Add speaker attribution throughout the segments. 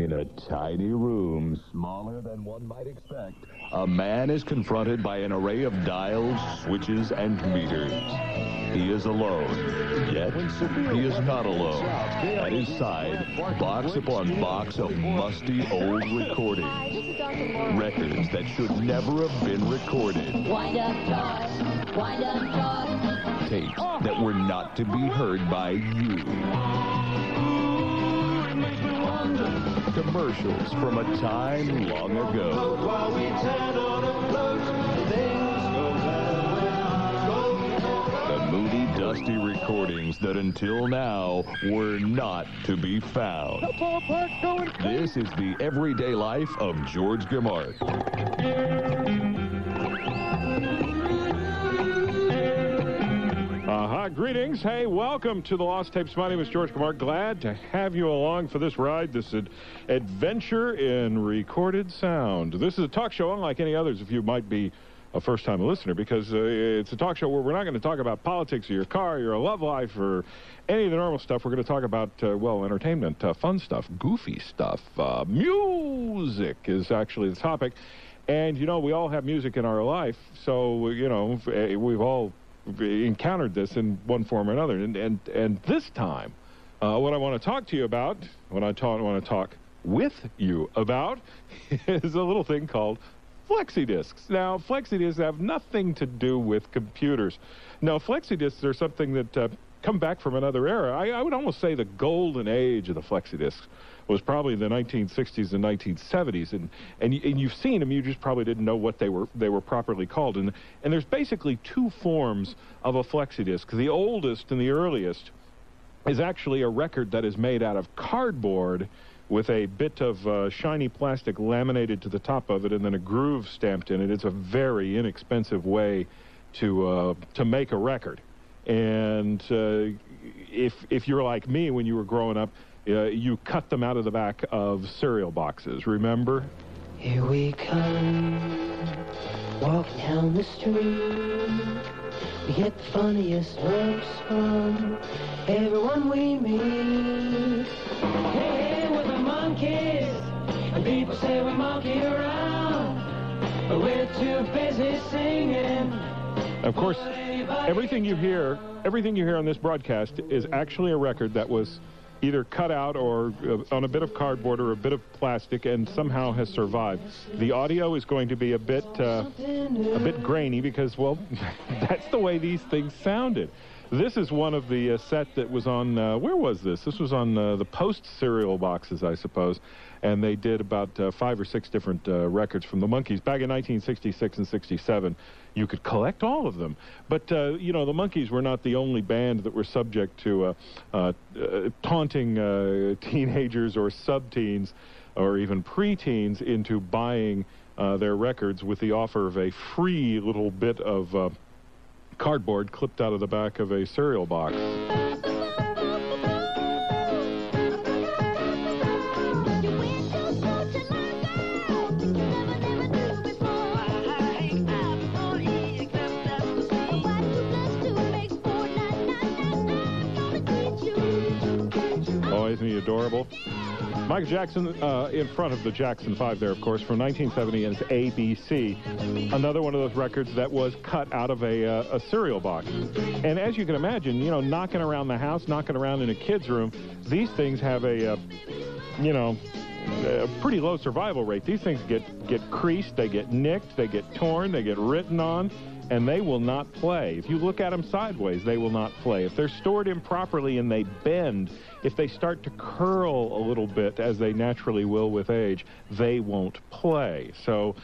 Speaker 1: In a tiny room, smaller than one might expect, a man is confronted by an array of dials, switches, and meters. He is alone, yet he is not alone. At his side, box upon box of musty old recordings. Records that should never have been recorded.
Speaker 2: Wind up, George. Wind up, George.
Speaker 1: Tapes that were not to be heard by you. Commercials from a time long ago. The moody, dusty recordings that until now were not to be found. This is the everyday life of George Gimarc.
Speaker 3: Greetings. Hey, welcome to the Lost Tapes. My name is George Gimarc. Glad to have you along for this ride, this adventure in recorded sound. This is a talk show unlike any others, if you might be a first-time listener, because it's a talk show where we're not going to talk about politics or your car, your love life, or any of the normal stuff. We're going to talk about, well, entertainment, fun stuff, goofy stuff. Music is actually the topic. And, you know, we all have music in our life, so, you know, we've all encountered this in one form or another. And this time, what I want to talk to you about, what I want to talk with you about, is a little thing called Flexidiscs. Now, Flexidiscs have nothing to do with computers. Now, Flexidiscs are something that come back from another era. I would almost say the golden age of the Flexidiscs was probably the 1960s and 1970s, and you've seen them. You just probably didn't know what they were properly called. And there's basically two forms of a Flexidisc. The oldest and the earliest is actually a record that is made out of cardboard with a bit of shiny plastic laminated to the top of it and then a groove stamped in it. It's a very inexpensive way to make a record. And if you're like me when you were growing up, you cut them out of the back of cereal boxes, remember?
Speaker 4: Here we come, walking down the street. We get the funniest looks from everyone we meet. Hey, we're the monkeys, and people say we monkey around, but we're too busy singing.
Speaker 3: Of course, everything you hear on this broadcast is actually a record that was either cut out or on a bit of cardboard or a bit of plastic and somehow has survived. The audio is going to be a bit grainy because, well, that's the way these things sounded. This is one of the set that was on, where was this? This was on the Post cereal boxes, I suppose, and they did about 5 or 6 different records from the Monkees back in 1966 and 67. You could collect all of them. But, you know, the Monkees were not the only band that were subject to taunting teenagers or sub-teens or even pre-teens into buying their records with the offer of a free little bit of cardboard clipped out of the back of a cereal box. Oh, isn't he adorable? Michael Jackson in front of the Jackson 5 there, of course, from 1970, and it's ABC. Another one of those records that was cut out of a cereal box. And as you can imagine, you know, knocking around the house, knocking around in a kid's room, these things have a pretty low survival rate. These things get creased, they get nicked, they get torn, they get written on, and they will not play. If you look at them sideways, they will not play. If they're stored improperly and they bend, if they start to curl a little bit, as they naturally will with age, they won't play. So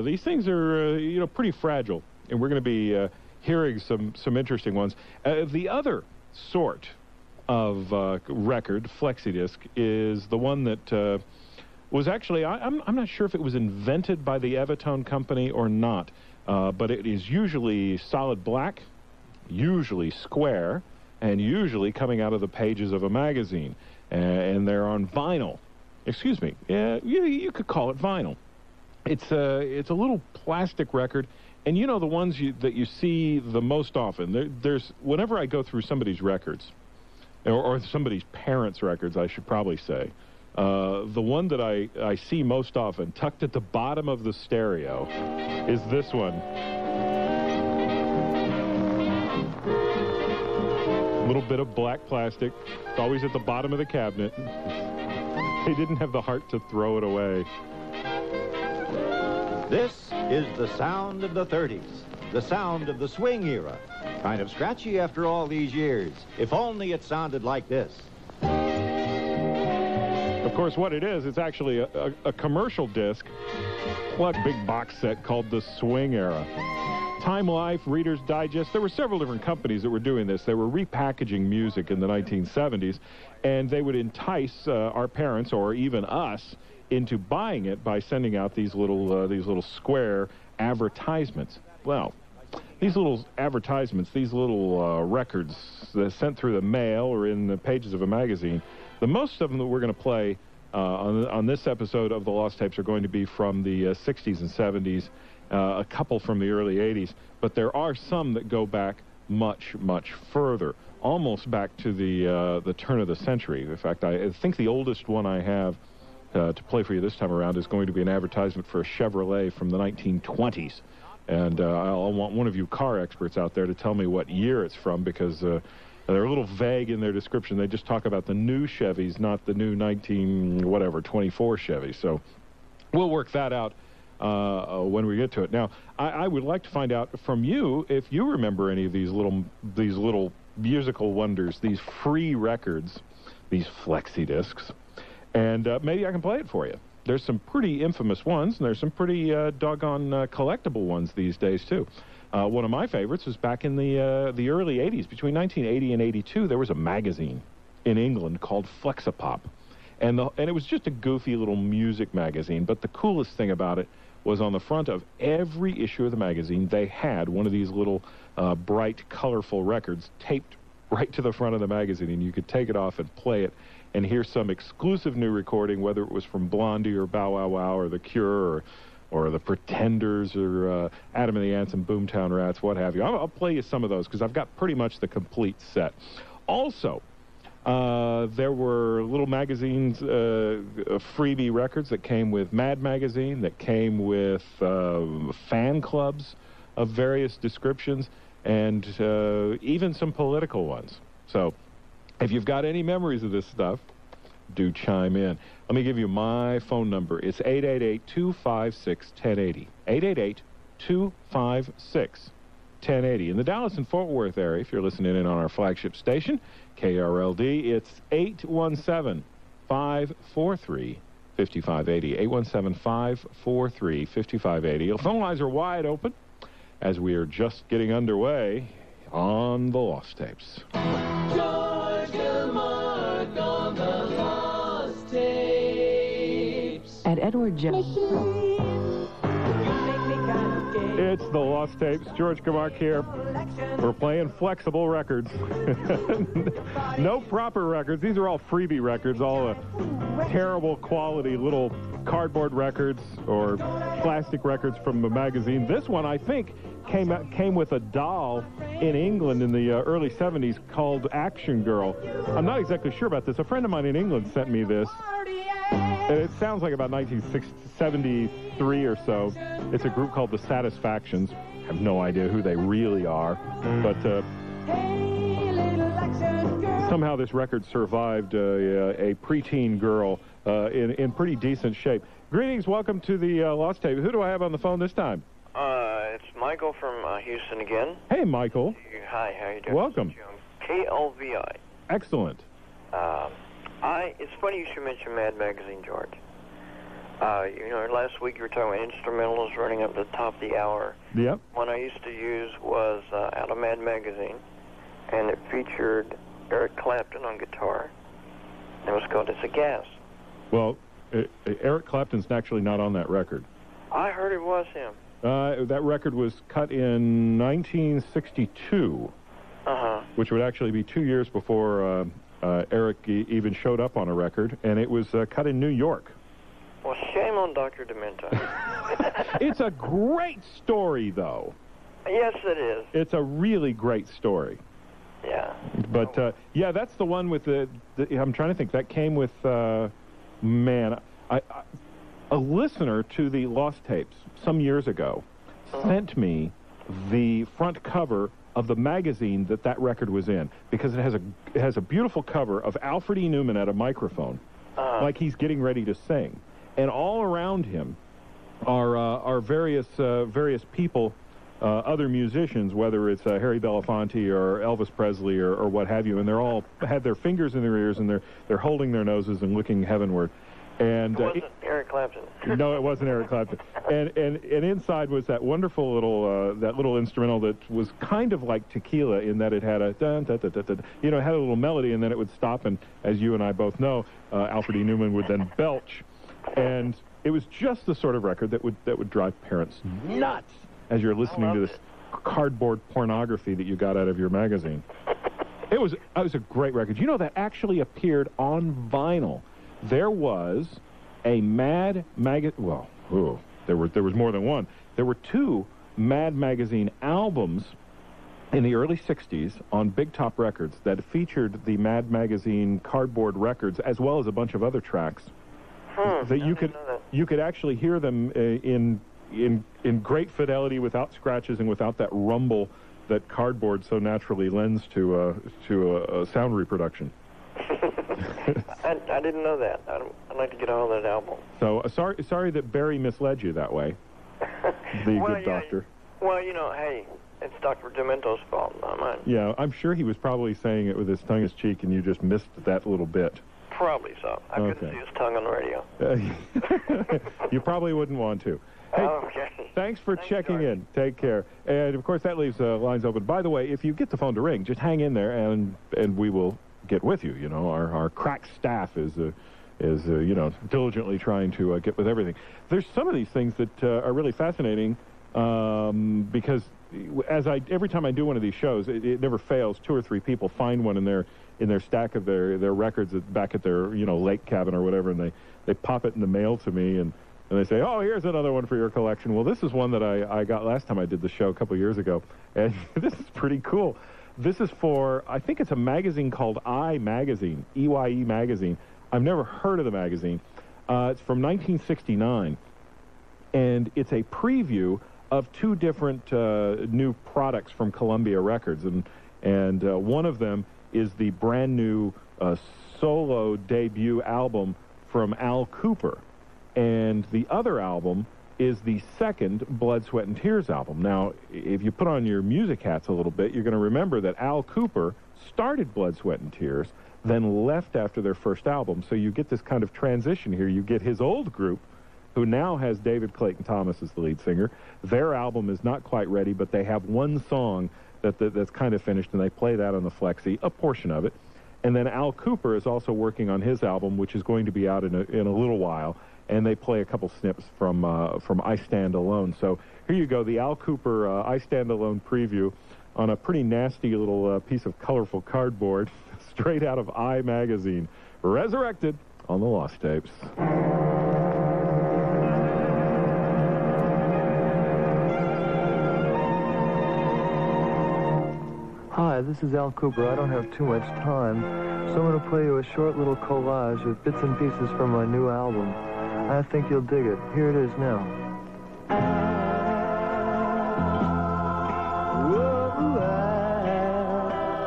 Speaker 3: these things are, you know, pretty fragile, and we're going to be hearing some interesting ones. The other sort of record, Flexidisc, is the one that was actually, I'm not sure if it was invented by the Evitone Company or not. But it is usually solid black, usually square, and usually coming out of the pages of a magazine. And they're on vinyl. Excuse me. Yeah, you could call it vinyl. It's a little plastic record, and you know the ones that you see the most often. There's whenever I go through somebody's records, or somebody's parents' records, I should probably say, The one that I see most often, tucked at the bottom of the stereo, is this one. A little bit of black plastic. It's always at the bottom of the cabinet. They didn't have the heart to throw it away.
Speaker 5: This is the sound of the 30s, the sound of the swing era. Kind of scratchy after all these years. If only it sounded like this.
Speaker 3: Of course, what it is, it's actually a commercial disc, like a big box set called the Swing Era. Time Life, Reader's Digest, there were several different companies that were doing this. They were repackaging music in the 1970s, and they would entice our parents or even us into buying it by sending out these little square advertisements. Well, these little advertisements, these little records sent through the mail or in the pages of a magazine, the most of them that we're going to play on this episode of the Lost Tapes are going to be from the 60s and 70s, a couple from the early 80s, but there are some that go back much, much further, almost back to the turn of the century. In fact, I think the oldest one I have to play for you this time around is going to be an advertisement for a Chevrolet from the 1920s. And I'll want one of you car experts out there to tell me what year it's from, because they're a little vague in their description. They just talk about the new Chevys, not the new 24 Chevy. So we'll work that out when we get to it. Now, I would like to find out from you if you remember any of these little musical wonders, these free records, these Flexidiscs, and maybe I can play it for you. There's some pretty infamous ones, and there's some pretty doggone collectible ones these days, too. One of my favorites was back in the early 80s. Between 1980 and 82, there was a magazine in England called Flexipop. And it was just a goofy little music magazine, but the coolest thing about it was on the front of every issue of the magazine, they had one of these little bright, colorful records taped right to the front of the magazine, and you could take it off and play it and hear some exclusive new recording, whether it was from Blondie or Bow Wow Wow or The Cure or The Pretenders or Adam and the Ants and Boomtown Rats, what have you. I'll play you some of those because I've got pretty much the complete set. Also, there were little magazines, freebie records that came with Mad Magazine, that came with fan clubs of various descriptions, and even some political ones. So if you've got any memories of this stuff, do chime in. Let me give you my phone number. It's 888-256-1080. 888-256-1080. In the Dallas and Fort Worth area, if you're listening in on our flagship station, KRLD, it's 817-543-5580. 817-543-5580. Phone lines are wide open as we are just getting underway on the Lost Tapes.
Speaker 4: George Gimarc on the Lost Tapes.
Speaker 6: At Edward Jones.
Speaker 3: It's the Lost Tapes. George Gimarc here. We're playing flexible records. No proper records. These are all freebie records, all terrible quality little cardboard records or plastic records from the magazine. This one, I think, came with a doll in England in the early 70s called Action Girl. I'm not exactly sure about this. A friend of mine in England sent me this. And it sounds like about 1973 or so. It's a group called the Satisfactions. I have no idea who they really are. But somehow this record survived a preteen girl in pretty decent shape. Greetings. Welcome to the Lost Tape. Who do I have on the phone this time?
Speaker 7: It's Michael from Houston again.
Speaker 3: Hey, Michael.
Speaker 7: Hi, how you doing?
Speaker 3: Welcome.
Speaker 7: KLVI.
Speaker 3: Excellent.
Speaker 7: It's funny you should mention Mad Magazine, George. Last week you were talking about instrumentals running up to the top of the hour.
Speaker 3: Yep.
Speaker 7: One I used to use was out of Mad Magazine, and it featured Eric Clapton on guitar. It was called It's a Gas.
Speaker 3: Well, Eric Clapton's actually not on that record.
Speaker 7: I heard it was him.
Speaker 3: That record was cut in 1962, which would actually be 2 years before Eric even showed up on a record, and it was cut in New York.
Speaker 7: Well, shame on Dr. Demento.
Speaker 3: It's a great story, though.
Speaker 7: Yes, it is.
Speaker 3: It's a really great story.
Speaker 7: Yeah.
Speaker 3: But, yeah, that's the one with the I'm trying to think. That came with man, a listener to the Lost Tapes some years ago sent me the front cover of the magazine that record was in, because it has a beautiful cover of Alfred E. Newman at a microphone, like he's getting ready to sing, and all around him are various people, other musicians, whether it's Harry Belafonte or Elvis Presley or what have you, and they're all had their fingers in their ears and they're holding their noses and looking heavenward. And
Speaker 7: it wasn't Eric Clapton.
Speaker 3: No, it wasn't Eric Clapton. And inside was that wonderful little instrumental that was kind of like Tequila in that it had a dun, dun, dun, dun, dun, you know, it had a little melody, and then it would stop, and as you and I both know, Alfred E. Newman would then belch, and it was just the sort of record that would drive parents nuts as you're listening to this cardboard pornography that you got out of your magazine. It was a great record. You know, that actually appeared on vinyl. There was a Mad magazine. Well, there was more than one. There were two Mad magazine albums in the early '60s on Big Top Records that featured the Mad magazine cardboard records, as well as a bunch of other tracks. That you could actually hear them in great fidelity, without scratches and without that rumble that cardboard so naturally lends to a sound reproduction.
Speaker 7: I didn't know that. I'd like to get a hold of that album.
Speaker 3: So sorry that Barry misled you that way. The good doctor.
Speaker 7: Well, you know, hey, it's Dr. Demento's fault, not mine.
Speaker 3: Yeah, I'm sure he was probably saying it with his tongue in his cheek, and you just missed that little bit.
Speaker 7: Probably so. I couldn't see his tongue on the radio.
Speaker 3: You probably wouldn't want to. Hey,
Speaker 7: okay.
Speaker 3: Thanks for checking in. Take care. And, of course, that leaves lines open. By the way, if you get the phone to ring, just hang in there, and we will get with you. You know, our crack staff is you know, diligently trying to get with everything. There's some of these things that are really fascinating because every time I do one of these shows, it never fails. 2 or 3 people find one in their stack of their records back at their, you know, lake cabin or whatever, and they pop it in the mail to me, and they say, oh, here's another one for your collection. Well, this is one that I got last time I did the show a couple years ago, and this is pretty cool. This is for, I think it's a magazine called I Magazine, EYE Magazine. I've never heard of the magazine. It's from 1969, and it's a preview of 2 different new products from Columbia Records, and one of them is the brand new solo debut album from Al Kooper, and the other album is the second Blood, Sweat, and Tears album. Now, if you put on your music hats a little bit, you're going to remember that Al Kooper started Blood, Sweat, and Tears, then left after their first album. So you get this kind of transition here. You get his old group, who now has David Clayton Thomas as the lead singer. Their album is not quite ready, but they have one song that's kind of finished, and they play that on the Flexi, a portion of it. And then Al Kooper is also working on his album, which is going to be out in a little while, and they play a couple snips from I Stand Alone. So here you go, the Al Kooper I Stand Alone preview on a pretty nasty little piece of colorful cardboard, straight out of I Magazine, resurrected on the Lost Tapes.
Speaker 6: Hi, this is Al Kooper. I don't have too much time, so I'm going to play you a short little collage of bits and pieces from my new album. I think you'll dig it. Here it is now. Whoa,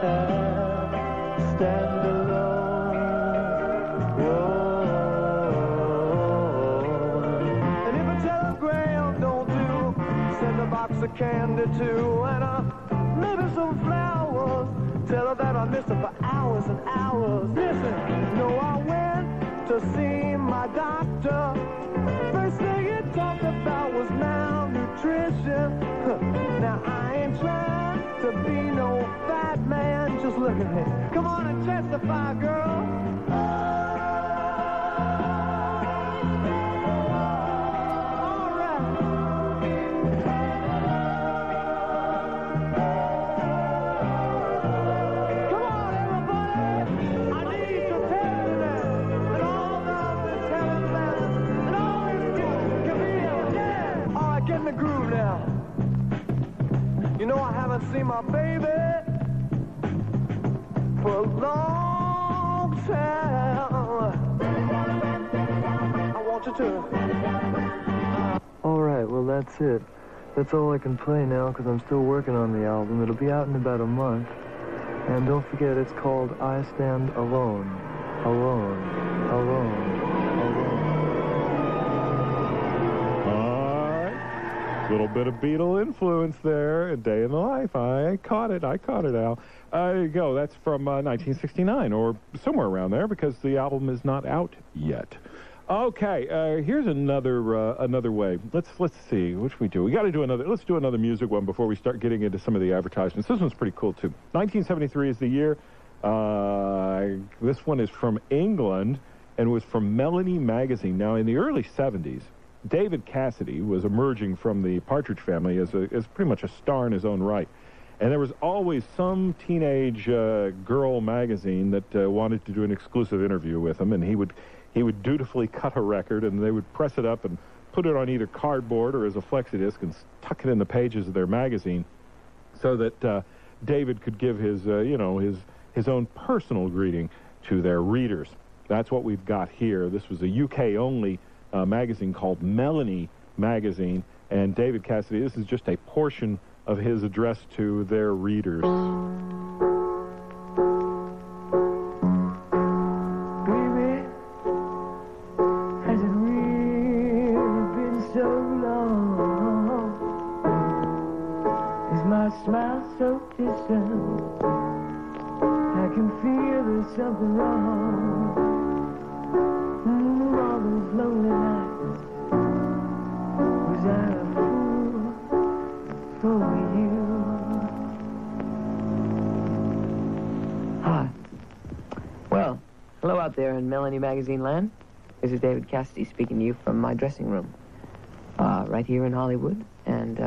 Speaker 6: I stand alone. Whoa. And if a telegram don't do, send a box of candy too, and maybe some flowers. Tell her that I missed her for hours and hours. Listen, no, I went to see my doctor. First thing he talked about was malnutrition. Now I ain't trying to be no fat man. Just look at me. Come on and testify, girl. You know I haven't seen my baby for a long time. want you to.
Speaker 8: All right, well, that's it. That's all I can play now because I'm still working on the album. It'll be out in about a month. And don't forget, it's called I Stand Alone. Alone. Alone.
Speaker 3: All right. Little bit of Beatle influence there. A Day in the Life. I caught it, Al. There you go. That's from 1969 or somewhere around there because the album is not out yet. Okay, here's another way. Let's see. What should we do? We got to do another. Let's do another music one before we start getting into some of the advertisements. This one's pretty cool too. 1973 is the year. This one is from England and was from Melanie magazine. Now, in the early 70s, David Cassidy was emerging from the Partridge Family as pretty much a star in his own right. And there was always some teenage girl magazine that wanted to do an exclusive interview with him, and he would dutifully cut a record, and they would press it up and put it on either cardboard or as a Flexidisc and tuck it in the pages of their magazine so that David could give his own personal greeting to their readers. That's what we've got here. This was a UK-only magazine called Melanie magazine, and David Cassidy, this is just a portion of his address to their readers.
Speaker 4: Smile so distant, I can feel there's something wrong. All those lonely nights, was I a fool for you? Hi. Well, hello out there in Melanie Magazine land. This is David Cassidy speaking to you from my dressing room, right here in Hollywood, and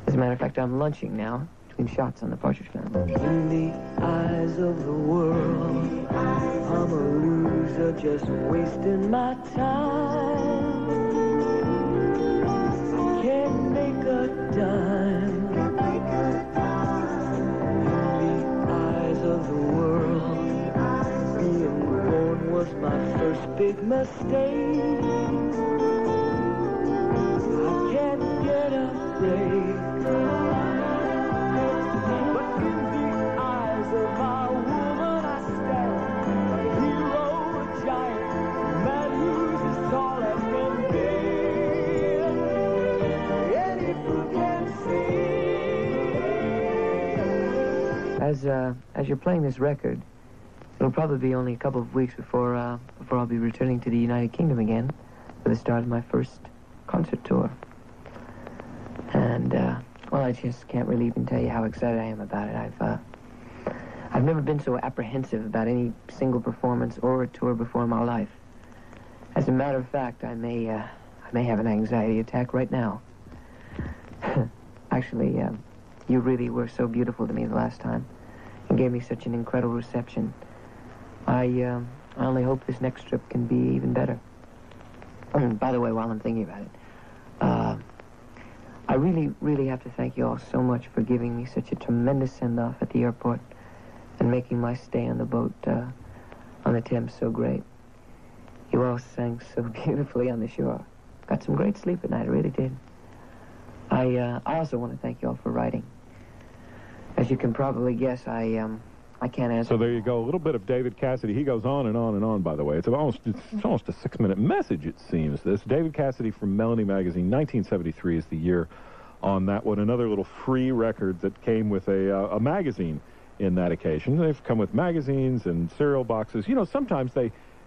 Speaker 4: as a matter of fact, I'm lunching now between shots on the Partridge Family. In the eyes of the world, I'm a loser just wasting my time. I can't make a dime. In the eyes of the world, being born was my first big mistake. I can't get a break. As you're playing this record, it'll probably be only a couple of weeks before I'll be returning to the United Kingdom again for the start of my first concert tour. And well, I just can't really even tell you how excited I am about it. I've never been so apprehensive about any single performance or a tour before in my life. As a matter of fact, I may have an anxiety attack right now. Actually, you really were so beautiful to me the last time and gave me such an incredible reception. I only hope this next trip can be even better. By the way, while I'm thinking about it, I really, really have to thank you all so much for giving me such a tremendous send-off at the airport and making my stay on the boat on the Thames so great. You all sang so beautifully on the shore. Got some great sleep at night, I really did. I also want to thank you all for writing. As you can probably guess, I can't answer.
Speaker 3: So there you go, a little bit of David Cassidy. He goes on and on and on, by the way. It's almost a 6-minute message, it seems. This David Cassidy from Melanie Magazine, 1973 is the year on that one. Another little free record that came with a magazine in that occasion. They've come with magazines and cereal boxes. You know, sometimes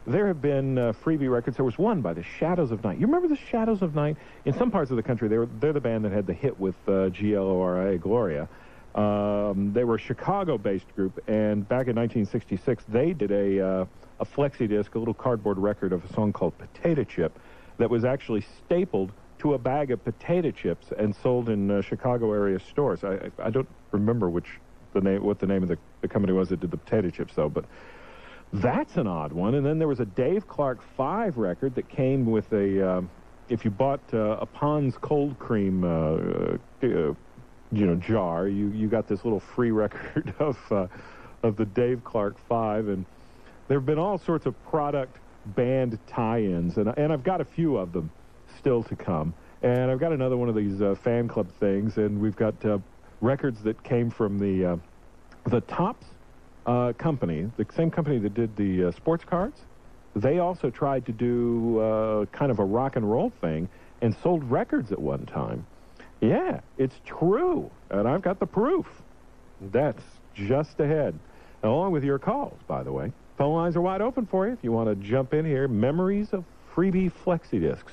Speaker 3: there have been freebie records. There was one by the Shadows of Night. You remember the Shadows of Night? In some parts of the country, they're the band that had the hit with G-L-O-R-I-A, Gloria. They were a Chicago-based group, and back in 1966, they did a Flexidisc, a little cardboard record of a song called Potato Chip that was actually stapled to a bag of potato chips and sold in Chicago area stores. I don't remember what the name of the company was that did the potato chips, though, but that's an odd one. And then there was a Dave Clark 5 record that came with a, if you bought a Pond's cold cream jar, you got this little free record of the Dave Clark 5, and there have been all sorts of product band tie-ins, and I've got a few of them still to come. And I've got another one of these fan club things, and we've got records that came from the Topps company, the same company that did the sports cards. They also tried to do kind of a rock and roll thing and sold records at one time. Yeah, it's true, and I've got the proof. That's just ahead, along with your calls, by the way. Phone lines are wide open for you if you want to jump in here. Memories of freebie Flexidiscs,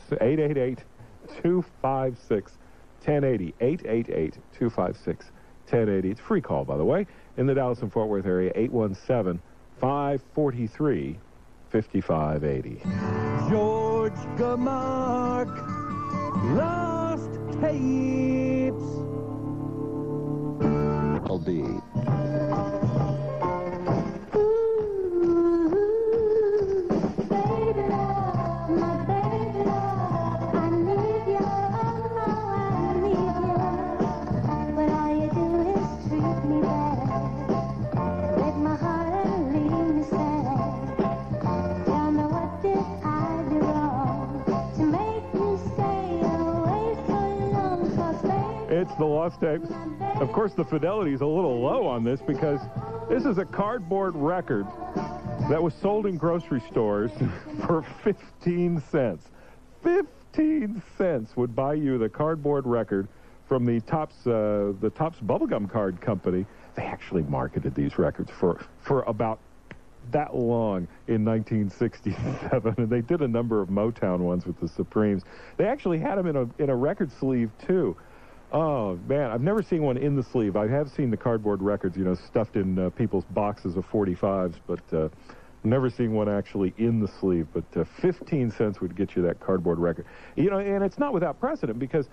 Speaker 3: 888-256-1080, 888-256-1080. It's a free call, by the way, in the Dallas and Fort Worth area, 817-543-5580.
Speaker 6: George Gimarc, Lost Tapes.
Speaker 1: KRLD.
Speaker 3: It's the Lost Tapes. Of course, the fidelity is a little low on this because this is a cardboard record that was sold in grocery stores for 15 cents. 15 cents would buy you the cardboard record from the Topps bubblegum card company. They actually marketed these records for about that long in 1967, and they did a number of Motown ones with the Supremes. They actually had them in a record sleeve too. Oh man, I've never seen one in the sleeve. I have seen the cardboard records, stuffed in people's boxes of 45s, but never seen one actually in the sleeve. But 15 cents would get you that cardboard record. And it's not without precedent because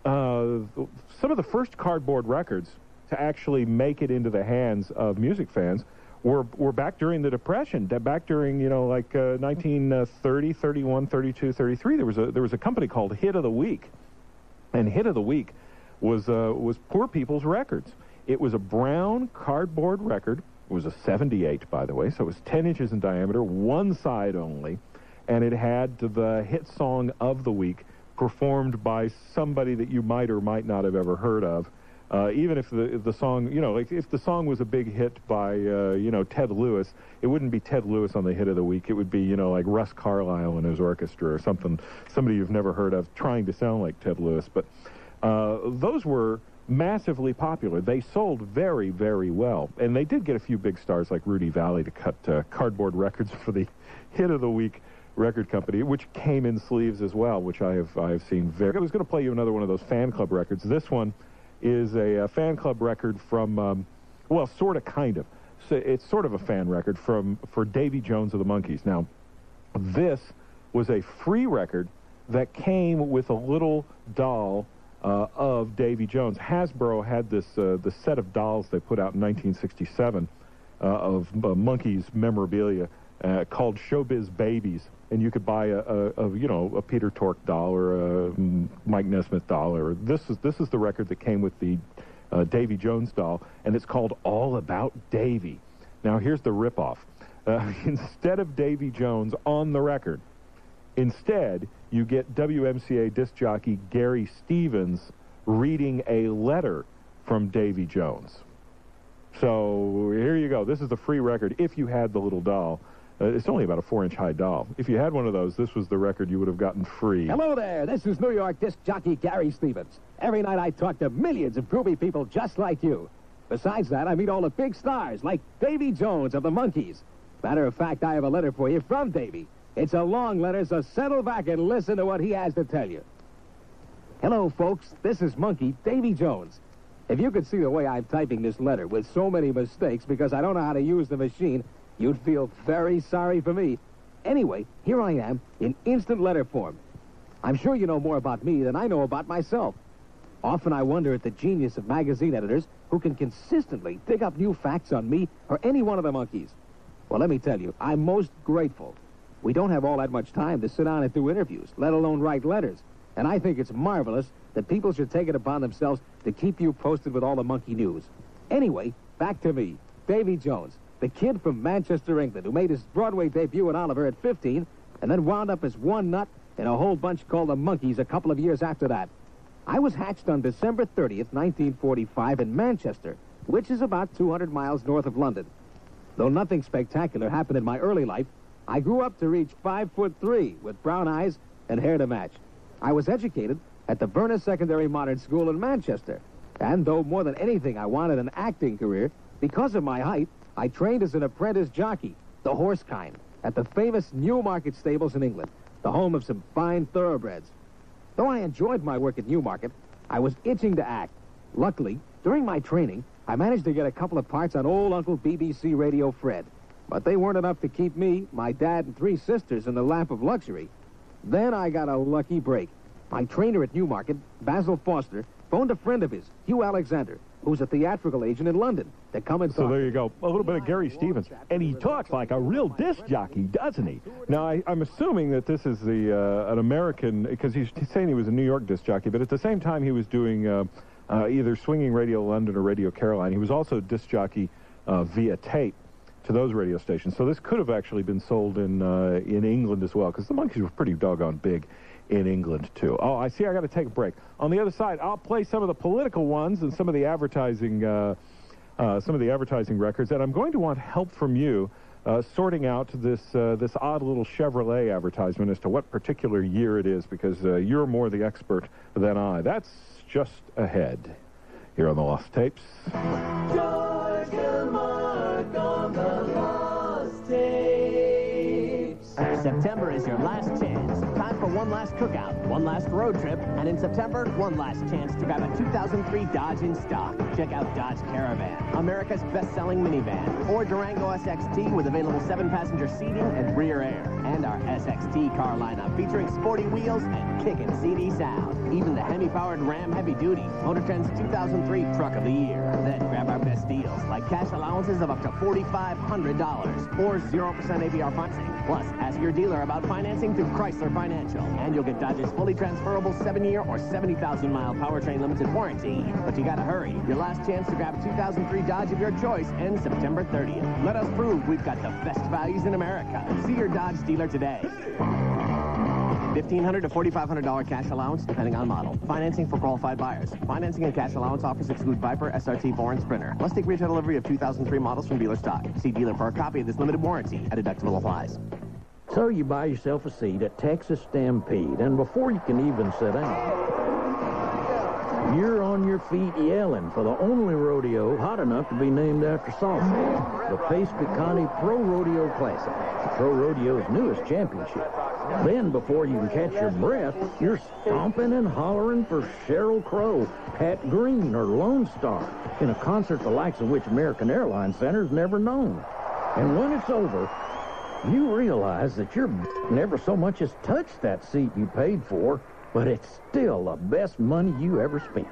Speaker 3: some of the first cardboard records to actually make it into the hands of music fans were back during the Depression, back during, 1930, 31, 32, 33. There was a company called Hit of the Week, and Hit of the Week was Poor People's Records. It was a brown cardboard record. It was a 78, by the way, so it was 10 inches in diameter, one side only, and it had the hit song of the week performed by somebody that you might or might not have ever heard of. Even if the song, if the song was a big hit by, Ted Lewis, it wouldn't be Ted Lewis on the Hit of the Week. It would be, like Russ Carlisle and his orchestra or somebody you've never heard of trying to sound like Ted Lewis. But those were massively popular. They sold very, very well. And they did get a few big stars like Rudy Valley to cut cardboard records for the Hit of the Week record company, which came in sleeves as well, which I have seen very. I was going to play you another one of those fan club records. This one is a fan club record from, sort of, kind of. So it's sort of a fan record for Davy Jones of the Monkees. Now, this was a free record that came with a little doll of Davy Jones. Hasbro had this the set of dolls they put out in 1967 of Monkees memorabilia called Showbiz Babies, and you could buy a Peter Tork doll or a Mike Nesmith doll. Or this is the record that came with the Davy Jones doll, and it's called All About Davy. Now here's the ripoff. Instead of Davy Jones on the record, instead you get WMCA disc jockey Gary Stevens reading a letter from Davy Jones. So here you go. This is the free record if you had the little doll. It's only about a 4-inch high doll. If you had one of those, this was the record you would have gotten free.
Speaker 9: Hello there. This is New York disc jockey Gary Stevens. Every night I talk to millions of groovy people just like you. Besides that, I meet all the big stars like Davy Jones of the Monkees. Matter of fact, I have a letter for you from Davy. It's a long letter, so settle back and listen to what he has to tell you. Hello, folks. This is Monkey Davy Jones. If you could see the way I'm typing this letter with so many mistakes because I don't know how to use the machine, you'd feel very sorry for me. Anyway, here I am in instant letter form. I'm sure you know more about me than I know about myself. Often I wonder at the genius of magazine editors who can consistently dig up new facts on me or any one of the Monkees. Well, let me tell you, I'm most grateful. We don't have all that much time to sit down and do interviews, let alone write letters. And I think it's marvelous that people should take it upon themselves to keep you posted with all the Monkey news. Anyway, back to me, Davy Jones. the kid from Manchester, England, who made his Broadway debut in Oliver at 15 and then wound up as one nut in a whole bunch called the Monkees a couple of years after that. I was hatched on December 30th, 1945 in Manchester, which is about 200 miles north of London. Though nothing spectacular happened in my early life, I grew up to reach 5'3" with brown eyes and hair to match. I was educated at the Burness Secondary Modern School in Manchester. And though more than anything I wanted an acting career, because of my height, I trained as an apprentice jockey, the horse kind, at the famous Newmarket stables in England, the home of some fine thoroughbreds. Though I enjoyed my work at Newmarket, I was itching to act. Luckily, during my training, I managed to get a couple of parts on old Uncle BBC Radio Fred. But they weren't enough to keep me, my dad, and 3 sisters in the lap of luxury. Then I got a lucky break. My trainer at Newmarket, Basil Foster, phoned a friend of his, Hugh Alexander, who's a theatrical agent in London, to come and talk.
Speaker 3: So there you go. A little bit of Gary Stevens. And he talks like a real disc jockey, doesn't he? Now, I'm assuming that this is an American, because he's saying he was a New York disc jockey, but at the same time he was doing either Swinging Radio London or Radio Caroline. He was also a disc jockey via tape to those radio stations. So this could have actually been sold in England as well, because the Monkees were pretty doggone big in England, too. Oh, I see I got to take a break. On the other side, I'll play some of the political ones and some of the advertising records, and I'm going to want help from you sorting out this odd little Chevrolet advertisement as to what particular year it is, because you're more the expert than I. That's just ahead here on the Lost Tapes.
Speaker 4: George Gimarc on the Lost Tapes.
Speaker 10: September is your last chance. Time for one last cookout, one last road trip, and in September, one last chance to grab a 2003 Dodge in stock. Check out Dodge Caravan, America's best-selling minivan, or Durango SXT with available 7-passenger seating and rear air, and our SXT car lineup featuring sporty wheels and kickin' CD sound. Even the Hemi-powered Ram Heavy Duty, Motor Trend's 2003 Truck of the Year. Then grab our best deals, like cash allowances of up to $4,500 or 0% APR financing. Plus, ask your dealer about financing through Chrysler Financial, and you'll get Dodge's fully transferable 7-year or 70,000-mile powertrain limited warranty. But you gotta hurry. Your last chance to grab a 2003 Dodge of your choice ends September 30th. Let us prove we've got the best values in America. See your Dodge dealer today. $1,500 to $4,500 cash allowance, depending on model. Financing for qualified buyers. Financing and cash allowance offers exclude Viper, SRT, 4, and Sprinter. Must take retail delivery of 2003 models from dealer stock. See dealer for a copy of this limited warranty. A deductible applies.
Speaker 11: So you buy yourself a seat at Texas Stampede, and before you can even sit down, you're on your feet yelling for the only rodeo hot enough to be named after salsa, the Pace Picante Pro Rodeo Classic, the Pro Rodeo's newest championship. Then, before you can catch your breath, you're stomping and hollering for Sheryl Crow, Pat Green, or Lone Star in a concert the likes of which American Airlines Center's never known. And when it's over, you realize that your never so much as touched that seat you paid for, but it's still the best money you ever spent.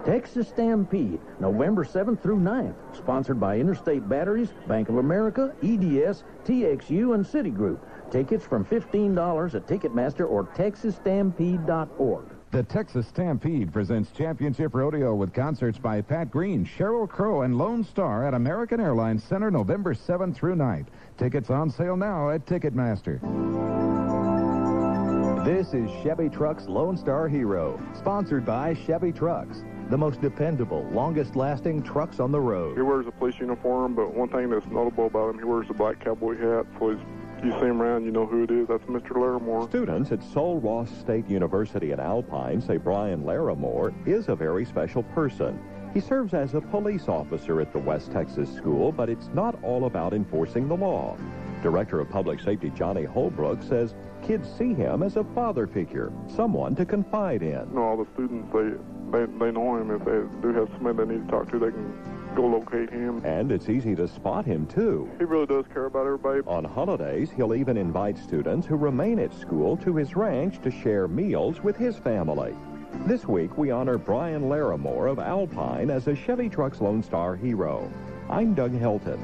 Speaker 11: Texas Stampede, November 7th through 9th. Sponsored by Interstate Batteries, Bank of America, EDS, TXU, and Citigroup. Tickets from $15 at Ticketmaster or TexasStampede.org.
Speaker 12: The Texas Stampede presents Championship Rodeo with concerts by Pat Green, Sheryl Crow, and Lone Star at American Airlines Center November 7th through 9th. Tickets on sale now at Ticketmaster.
Speaker 13: This is Chevy Trucks Lone Star Hero, sponsored by Chevy Trucks, the most dependable, longest-lasting trucks on the road.
Speaker 14: He wears a police uniform, but one thing that's notable about him, he wears a black cowboy hat, so you see him around, you know who it is. That's Mr. Larimore.
Speaker 15: Students at Sul Ross State University in Alpine say Brian Larimore is a very special person. He serves as a police officer at the West Texas school, but it's not all about enforcing the law. Director of Public Safety Johnny Holbrook says kids see him as a father figure, someone to confide in.
Speaker 14: You know, all the students, they know him. If they do have somebody they need to talk to, they can go locate him.
Speaker 15: And it's easy to spot him, too.
Speaker 14: He really does care about everybody.
Speaker 15: On holidays, he'll even invite students who remain at school to his ranch to share meals with his family. This week, we honor Brian Larimore of Alpine as a Chevy Trucks Lone Star Hero. I'm Doug Helton.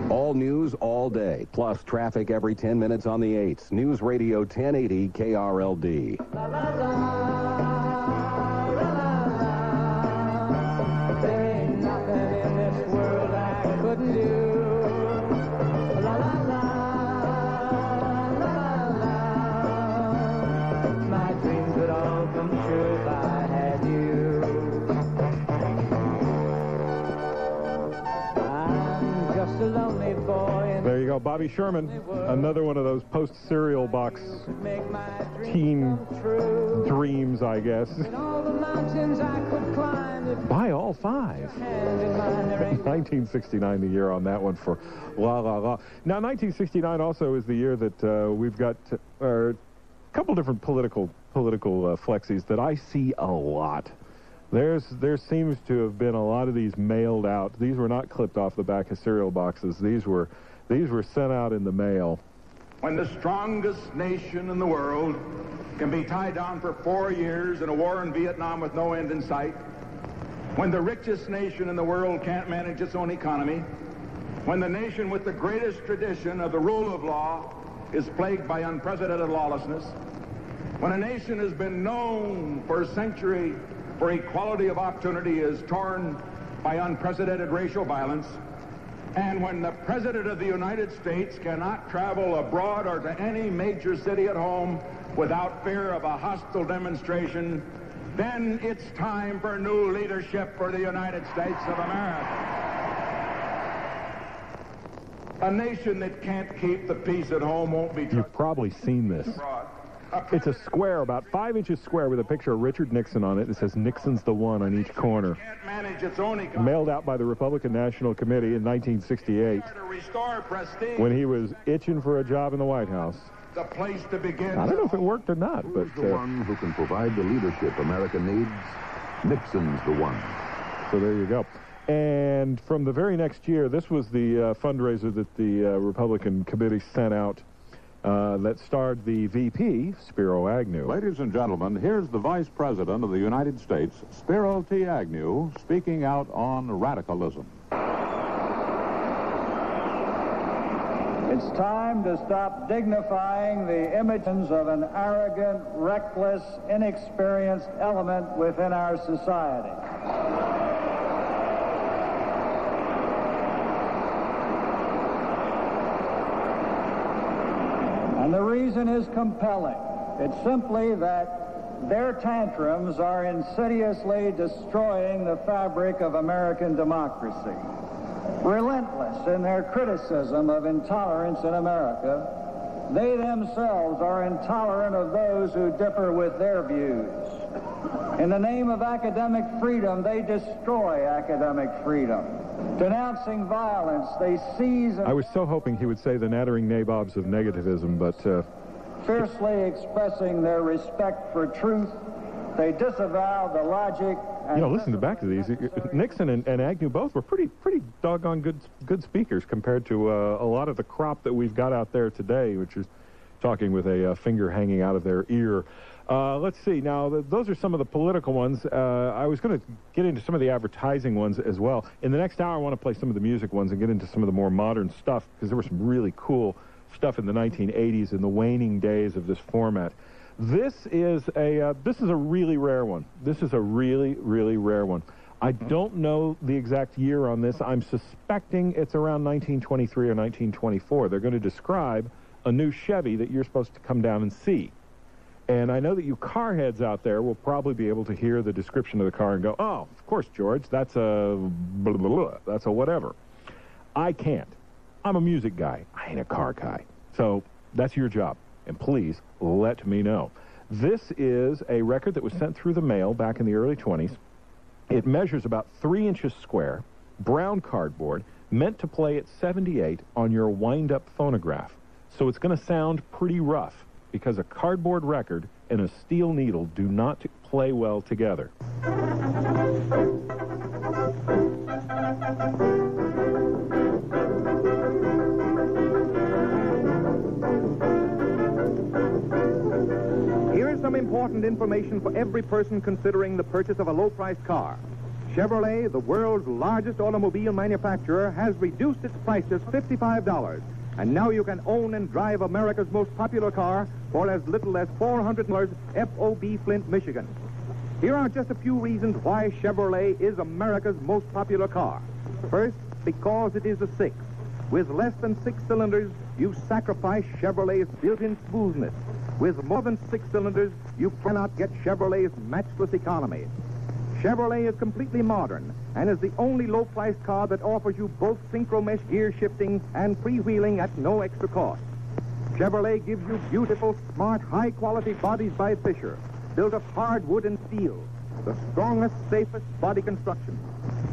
Speaker 16: All news all day, plus traffic every 10 minutes on the 8s. News Radio 1080 KRLD.
Speaker 4: There ain't nothing in this world I
Speaker 3: know, Bobby Sherman, another one of those post-cereal box teen dreams, I guess. Buy all five. 1969, the year on that one for La La La. Now, 1969 also is the year that we've got a couple different political flexies that I see a lot. There seems to have been a lot of these mailed out. These were not clipped off the back of cereal boxes. These were sent out in the mail.
Speaker 17: When the strongest nation in the world can be tied down for 4 years in a war in Vietnam with no end in sight, when the richest nation in the world can't manage its own economy, when the nation with the greatest tradition of the rule of law is plagued by unprecedented lawlessness, when a nation has been known for a century for equality of opportunity is torn by unprecedented racial violence, and when the President of the United States cannot travel abroad or to any major city at home without fear of a hostile demonstration, then it's time for new leadership for the United States of America. A nation that can't keep the peace at home won't be...
Speaker 3: You've probably seen this. It's a square, about 5 inches square, with a picture of Richard Nixon on it. It says Nixon's the one on each corner. Mailed out by the Republican National Committee in 1968 when he was itching for a job in the White House.
Speaker 17: The place to begin.
Speaker 3: I don't know if it worked or not, but...
Speaker 18: the one who can provide the leadership America needs? Nixon's the one.
Speaker 3: So there you go. And from the very next year, this was the fundraiser that the Republican committee sent out that starred the VP, Spiro Agnew.
Speaker 19: Ladies and gentlemen, here's the Vice President of the United States, Spiro T. Agnew, speaking out on radicalism.
Speaker 20: It's time to stop dignifying the images of an arrogant, reckless, inexperienced element within our society. And the reason is compelling. It's simply that their tantrums are insidiously destroying the fabric of American democracy. Relentless in their criticism of intolerance in America, they themselves are intolerant of those who differ with their views. In the name of academic freedom, they destroy academic freedom. Denouncing violence, they seize...
Speaker 3: I was so hoping he would say the nattering nabobs of negativism, but...
Speaker 20: fiercely expressing their respect for truth, they disavow the logic...
Speaker 3: You know, listen to back to these. Nixon and Agnew both were pretty doggone good speakers compared to a lot of the crop that we've got out there today, which is talking with a finger hanging out of their ear. Let's see. Now, those are some of the political ones. I was going to get into some of the advertising ones as well. In the next hour, I want to play some of the music ones and get into some of the more modern stuff, because there was some really cool stuff in the 1980s in the waning days of this format. This is a really rare one. This is a really rare one. I don't know the exact year on this. I'm suspecting it's around 1923 or 1924. They're going to describe a new Chevy that you're supposed to come down and see. And I know that you car heads out there will probably be able to hear the description of the car and go, oh, of course, George, that's a blah, blah, blah, that's a whatever. I can't. I'm a music guy. I ain't a car guy. So that's your job. And please let me know. This is a record that was sent through the mail back in the early 20s. It measures about 3 inches square, brown cardboard, meant to play at 78 on your wind-up phonograph. So it's going to sound pretty rough, because a cardboard record and a steel needle do not play well together.
Speaker 21: Here is some important information for every person considering the purchase of a low-priced car. Chevrolet, the world's largest automobile manufacturer, has reduced its price to $55. And now you can own and drive America's most popular car for as little as $400 FOB Flint, Michigan. Here are just a few reasons why Chevrolet is America's most popular car. First, because it is a 6. With less than 6 cylinders, you sacrifice Chevrolet's built-in smoothness. With more than 6 cylinders, you cannot get Chevrolet's matchless economy. Chevrolet is completely modern and is the only low-priced car that offers you both synchro-mesh gear shifting and freewheeling at no extra cost. Chevrolet gives you beautiful, smart, high-quality bodies by Fisher, built of hard wood and steel, the strongest, safest body construction.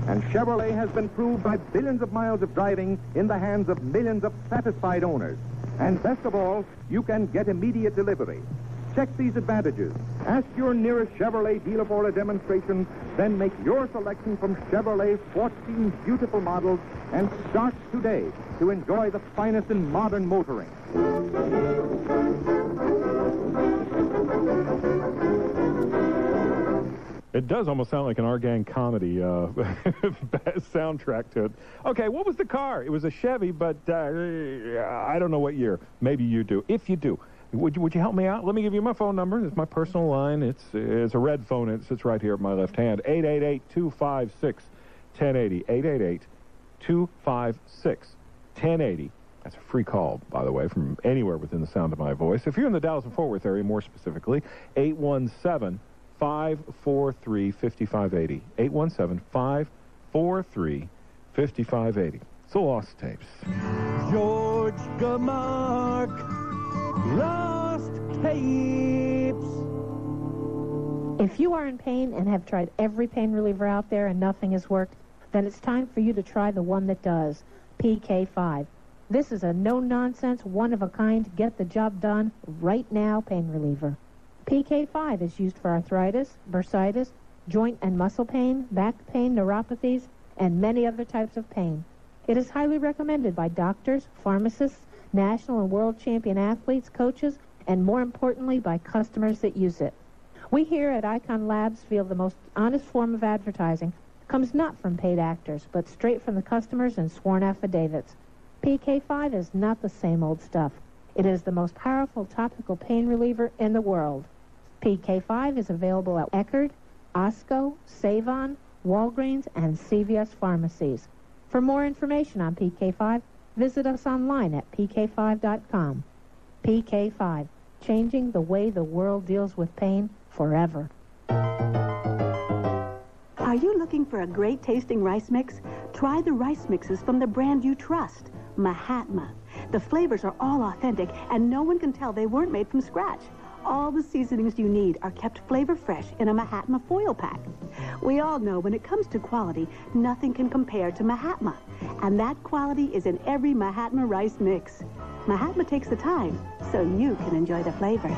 Speaker 21: And Chevrolet has been proved by billions of miles of driving in the hands of millions of satisfied owners. And best of all, you can get immediate delivery. Check these advantages. Ask your nearest Chevrolet dealer for a demonstration, then make your selection from Chevrolet's 14 beautiful models and start today to enjoy the finest in modern motoring.
Speaker 3: It does almost sound like an Our Gang comedy soundtrack to it. Okay, what was the car? It was a Chevy, but I don't know what year. Maybe you do. If you do, would you help me out? Let me give you my phone number. It's my personal line. It's a red phone. It sits right here at my left hand. 888-256-1080. 888-256-1080. That's a free call, by the way, from anywhere within the sound of my voice. If you're in the Dallas and Fort Worth area, more specifically, 817-543-5580. 817-543-5580. It's the Lost Tapes.
Speaker 6: George Gimarc, Lost Tapes.
Speaker 2: If you are in pain and have tried every pain reliever out there and nothing has worked, then it's time for you to try the one that does, PK5. This is a no-nonsense, one-of-a-kind, get-the-job-done, right-now pain reliever. PK5 is used for arthritis, bursitis, joint and muscle pain, back pain, neuropathies, and many other types of pain. It is highly recommended by doctors, pharmacists, national and world champion athletes, coaches, and more importantly, by customers that use it. We here at Icon Labs feel the most honest form of advertising comes not from paid actors, but straight from the customers and sworn affidavits. PK5 is not the same old stuff. It is the most powerful topical pain reliever in the world. PK5 is available at Eckerd, Osco, Savon, Walgreens, and CVS pharmacies. For more information on PK5, visit us online at pk5.com. PK5, changing the way the world deals with pain forever.
Speaker 22: Are you looking for a great tasting rice mix? Try the rice mixes from the brand you trust, Mahatma. The flavors are all authentic, and no one can tell they weren't made from scratch. All the seasonings you need are kept flavor fresh in a Mahatma foil pack. We all know when it comes to quality, nothing can compare to Mahatma. And that quality is in every Mahatma rice mix. Mahatma takes the time so you can enjoy the flavor.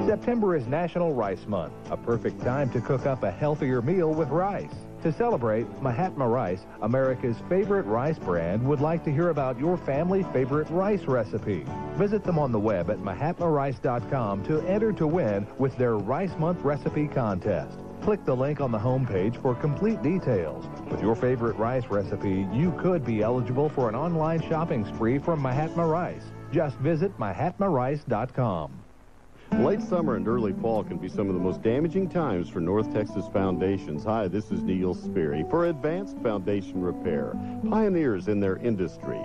Speaker 13: September is National Rice Month, a perfect time to cook up a healthier meal with rice. To celebrate, Mahatma Rice, America's favorite rice brand, would like to hear about your family's favorite rice recipe. Visit them on the web at mahatmarice.com to enter to win with their Rice Month Recipe Contest. Click the link on the homepage for complete details. With your favorite rice recipe, you could be eligible for an online shopping spree from Mahatma Rice. Just visit mahatmarice.com.
Speaker 23: Late summer and early fall can be some of the most damaging times for North Texas foundations. Hi, this is Neil Sperry for Advanced Foundation Repair. Pioneers in their industry.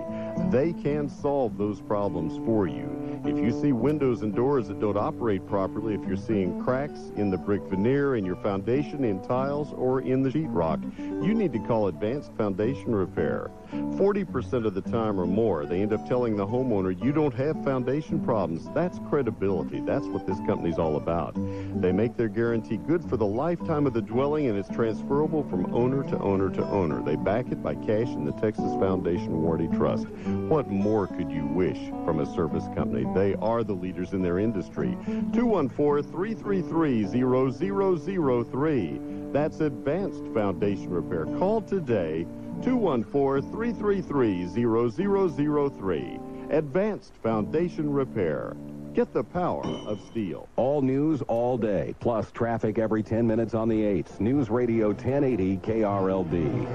Speaker 23: They can solve those problems for you. If you see windows and doors that don't operate properly, if you're seeing cracks in the brick veneer, in your foundation, in tiles, or in the sheetrock, you need to call Advanced Foundation Repair. 40% of the time or more, they end up telling the homeowner, you don't have foundation problems. That's credibility. That's what this company's all about. They make their guarantee good for the lifetime of the dwelling, and it's transferable from owner to owner to owner. They back it by cash in the Texas Foundation Warranty Trust. What more could you wish from a service company? They are the leaders in their industry. 214-333-0003. That's Advanced Foundation Repair. Call today, 214-333-0003. Advanced Foundation Repair. Get the power of steel.
Speaker 16: All news all day, plus traffic every 10 minutes on the 8s. News Radio 1080 KRLD.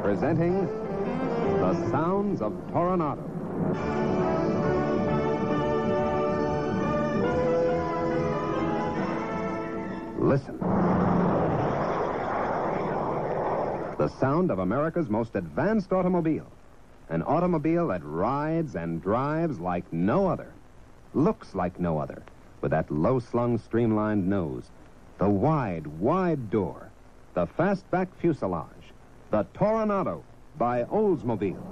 Speaker 21: Presenting the sounds of Toronado. Listen.
Speaker 5: The sound of America's most advanced automobile. An automobile that rides and drives like no other. Looks like no other. With that low-slung, streamlined nose. The wide, wide door. The fastback fuselage. The Toronado by Oldsmobile.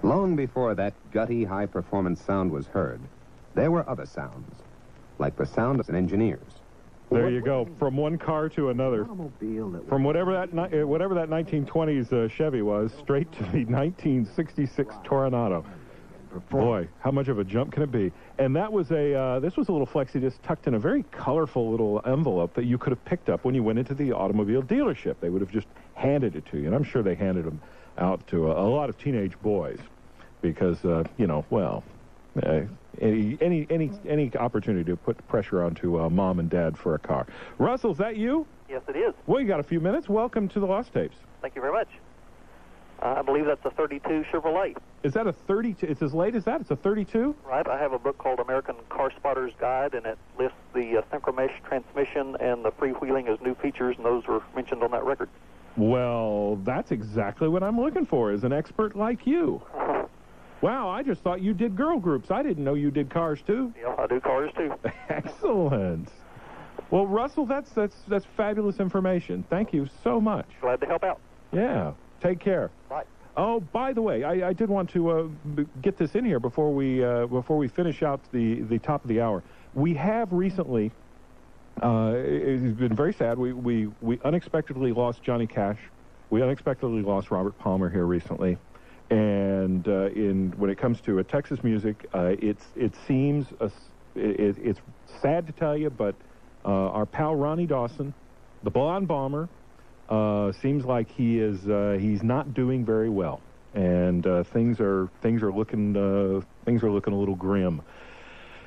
Speaker 5: Long before that gutty, high-performance sound was heard, there were other sounds, like the sound of engineers.
Speaker 3: There you go, from one car to another. From whatever that 1920s Chevy was, straight to the 1966 Toronado. Boy, how much of a jump can it be? And that was this was a little Flexidisc tucked in a very colorful little envelope that you could have picked up when you went into the automobile dealership. They would have just handed it to you, and I'm sure they handed them out to a lot of teenage boys because, any opportunity to put pressure onto mom and dad for a car. Russell, is that you?
Speaker 7: Yes, it is.
Speaker 3: Well, you got a few minutes. Welcome to the Lost Tapes.
Speaker 7: Thank you very much. I believe that's a 32 Chevrolet.
Speaker 3: Is that a 32? It's as late as that? It's a 32?
Speaker 7: Right. I have a book called American Car Spotter's Guide, and it lists the synchromesh transmission and the freewheeling as new features, and those were mentioned on that record.
Speaker 3: Well, that's exactly what I'm looking for, is an expert like you. Wow, I just thought you did girl groups. I didn't know you did cars, too.
Speaker 7: Yeah, I do cars, too.
Speaker 3: Excellent. Well, Russell, that's fabulous information. Thank you so much.
Speaker 7: Glad to help out.
Speaker 3: Yeah. Take care.
Speaker 7: Bye.
Speaker 3: Oh, by the way, I did want to get this in here before we finish out the top of the hour. We have recently, it's been very sad, we unexpectedly lost Johnny Cash. We unexpectedly lost Robert Palmer here recently. And when it comes to Texas music, it seems, it's sad to tell you, but our pal Ronnie Dawson, the Blonde Bomber, seems like he's not doing very well, and things are looking a little grim.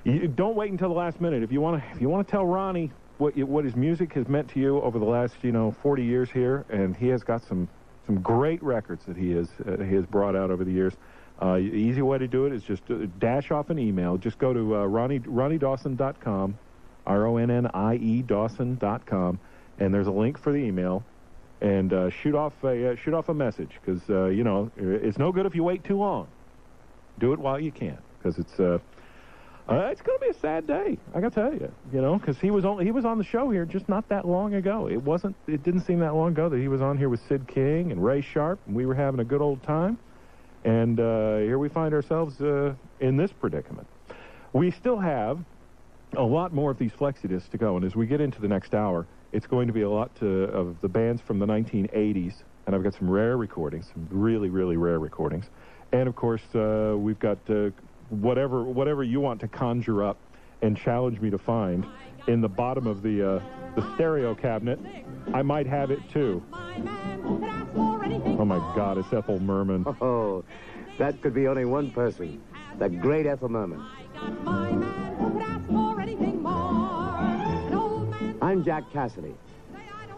Speaker 3: You don't wait until the last minute. If you want to tell Ronnie what his music has meant to you over the last 40 years here, and he has got some great records that he has brought out over the years. Easy way to do it is just dash off an email. Just go to RonnieDawson.com, RONNIE Dawson.com, and there's a link for the email. And shoot off a message, because it's no good if you wait too long. Do it while you can, because it's going to be a sad day. I got to tell you, because he was on the show here just not that long ago. It didn't seem that long ago that he was on here with Sid King and Ray Sharp, and we were having a good old time. And here we find ourselves in this predicament. We still have a lot more of these Flexidiscs to go, and as we get into the next hour, it's going to be a lot of the bands from the 1980s, and I've got some rare recordings, some really, really rare recordings. And, of course, we've got whatever you want to conjure up and challenge me to find in the bottom of the stereo cabinet. I might have it, too. Oh, my God, it's Ethel Merman.
Speaker 8: Oh, that could be only one person, the great Ethel Merman. I'm Jack Cassidy,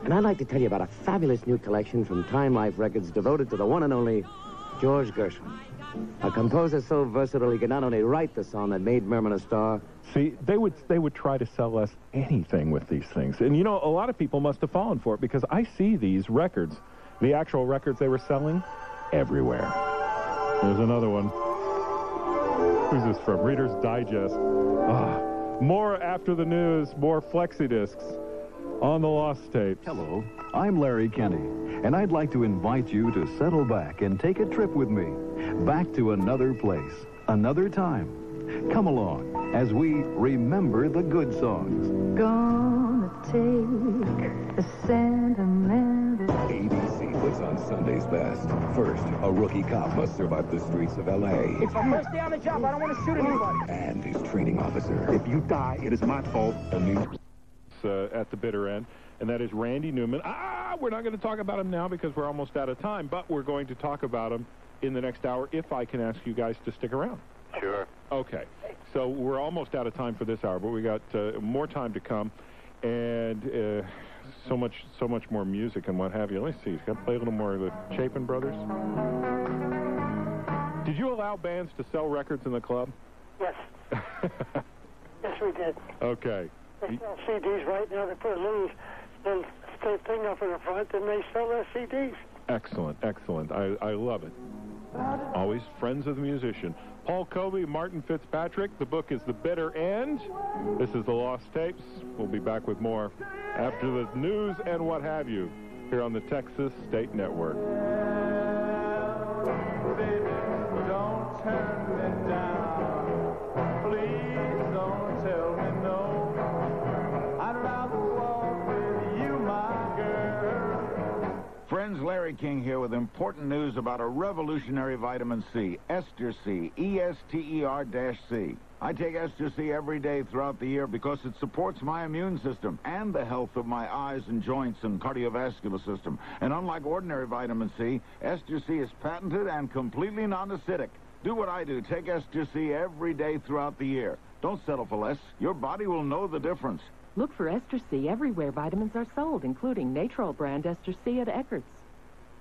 Speaker 8: and I'd like to tell you about a fabulous new collection from Time Life Records devoted to the one and only George Gershwin, a composer so versatile he could not only write the song that made Merman a star.
Speaker 3: See, they would try to sell us anything with these things, and a lot of people must have fallen for it, because I see these records, the actual records they were selling, everywhere. There's another one. Who's this from? Reader's Digest. More after the news, more Flexidiscs on the Lost Tapes.
Speaker 24: Hello, I'm Larry Kenny, and I'd like to invite you to settle back and take a trip with me. Back to another place, another time. Come along as we remember the good songs.
Speaker 25: Gonna take a sentimental...
Speaker 26: ABC puts on Sunday's best. First, a rookie cop must survive the streets of L.A.
Speaker 27: It's my first day on the job. I don't want to shoot anybody.
Speaker 26: And his training officer. If you die, it is my fault. A new...
Speaker 3: At the bitter end, and that is Randy Newman. We're not going to talk about him now because we're almost out of time, but we're going to talk about him in the next hour if I can ask you guys to stick around.
Speaker 7: Sure.
Speaker 3: Okay. So we're almost out of time for this hour, but we got more time to come, and so much more music and what have you. Let's see. Got to play a little more of the Chapin Brothers. Did you allow bands to sell records in the club?
Speaker 27: Yes. Yes, we did.
Speaker 3: Okay.
Speaker 1: They sell CDs right now. They put a little thing up in the front, and they sell their CDs.
Speaker 3: Excellent, excellent. I love it. Always friends of the musician. Paul Colby, Martin Fitzpatrick. The book is The Bitter End. This is The Lost Tapes. We'll be back with more after the news and what have you here on the Texas State Network.
Speaker 6: Baby, don't turn me down. Please don't tell me no. I'd rather walk with you, my girl.
Speaker 9: Friends, Larry King here with important news about a revolutionary vitamin C, Ester C, ESTER-C. I take Ester C every day throughout the year because it supports my immune system and the health of my eyes and joints and cardiovascular system. And unlike ordinary vitamin C, Ester C is patented and completely non-acidic. Do what I do. Take Ester C every day throughout the year. Don't settle for less. Your body will know the difference.
Speaker 10: Look for Ester C everywhere vitamins are sold, including Natrol brand Ester C at Eckert's.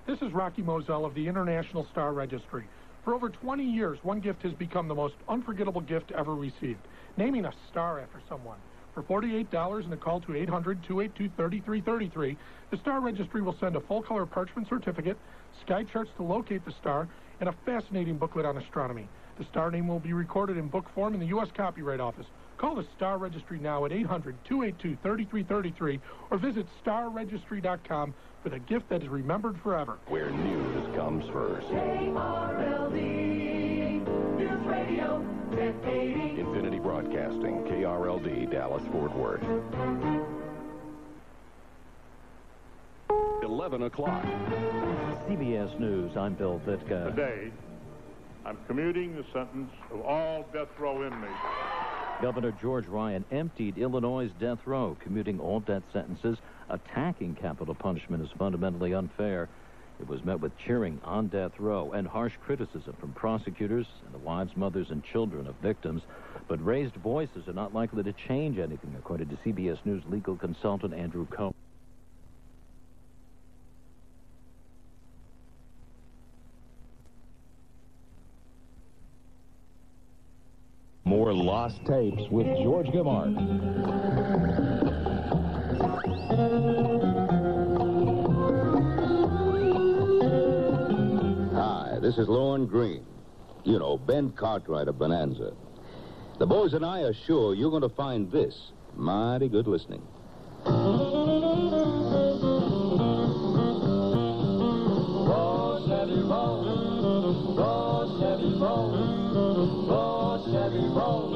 Speaker 11: This is Rocky Moselle of the International Star Registry. For over 20 years, one gift has become the most unforgettable gift ever received, naming a star after someone. For $48 and a call to 800-282-3333, the Star Registry will send a full-color parchment certificate, sky charts to locate the star, and a fascinating booklet on astronomy. The star name will be recorded in book form in the U.S. Copyright Office. Call the Star Registry now at 800-282-3333 or visit starregistry.com for the gift that is remembered forever.
Speaker 16: Where news comes first.
Speaker 6: KRLD News Radio 1080.
Speaker 16: Infinity Broadcasting, KRLD, Dallas-Fort Worth. 11 o'clock.
Speaker 12: CBS News, I'm Bill Vitka.
Speaker 14: Today, I'm commuting the sentence of all death row inmates.
Speaker 12: Governor George Ryan emptied Illinois' death row, commuting all death sentences. Attacking capital punishment is fundamentally unfair. It was met with cheering on death row and harsh criticism from prosecutors and the wives, mothers, and children of victims. But raised voices are not likely to change anything, according to CBS News legal consultant Andrew Coe.
Speaker 24: More Lost Tapes with George Gimarc.
Speaker 15: Hi, this is Lorne Green. You know, Ben Cartwright of Bonanza. The boys and I are sure you're going to find this mighty good listening.
Speaker 6: Roll, Chevy, roll. Roll, Chevy, roll. Roll, Chevy, roll.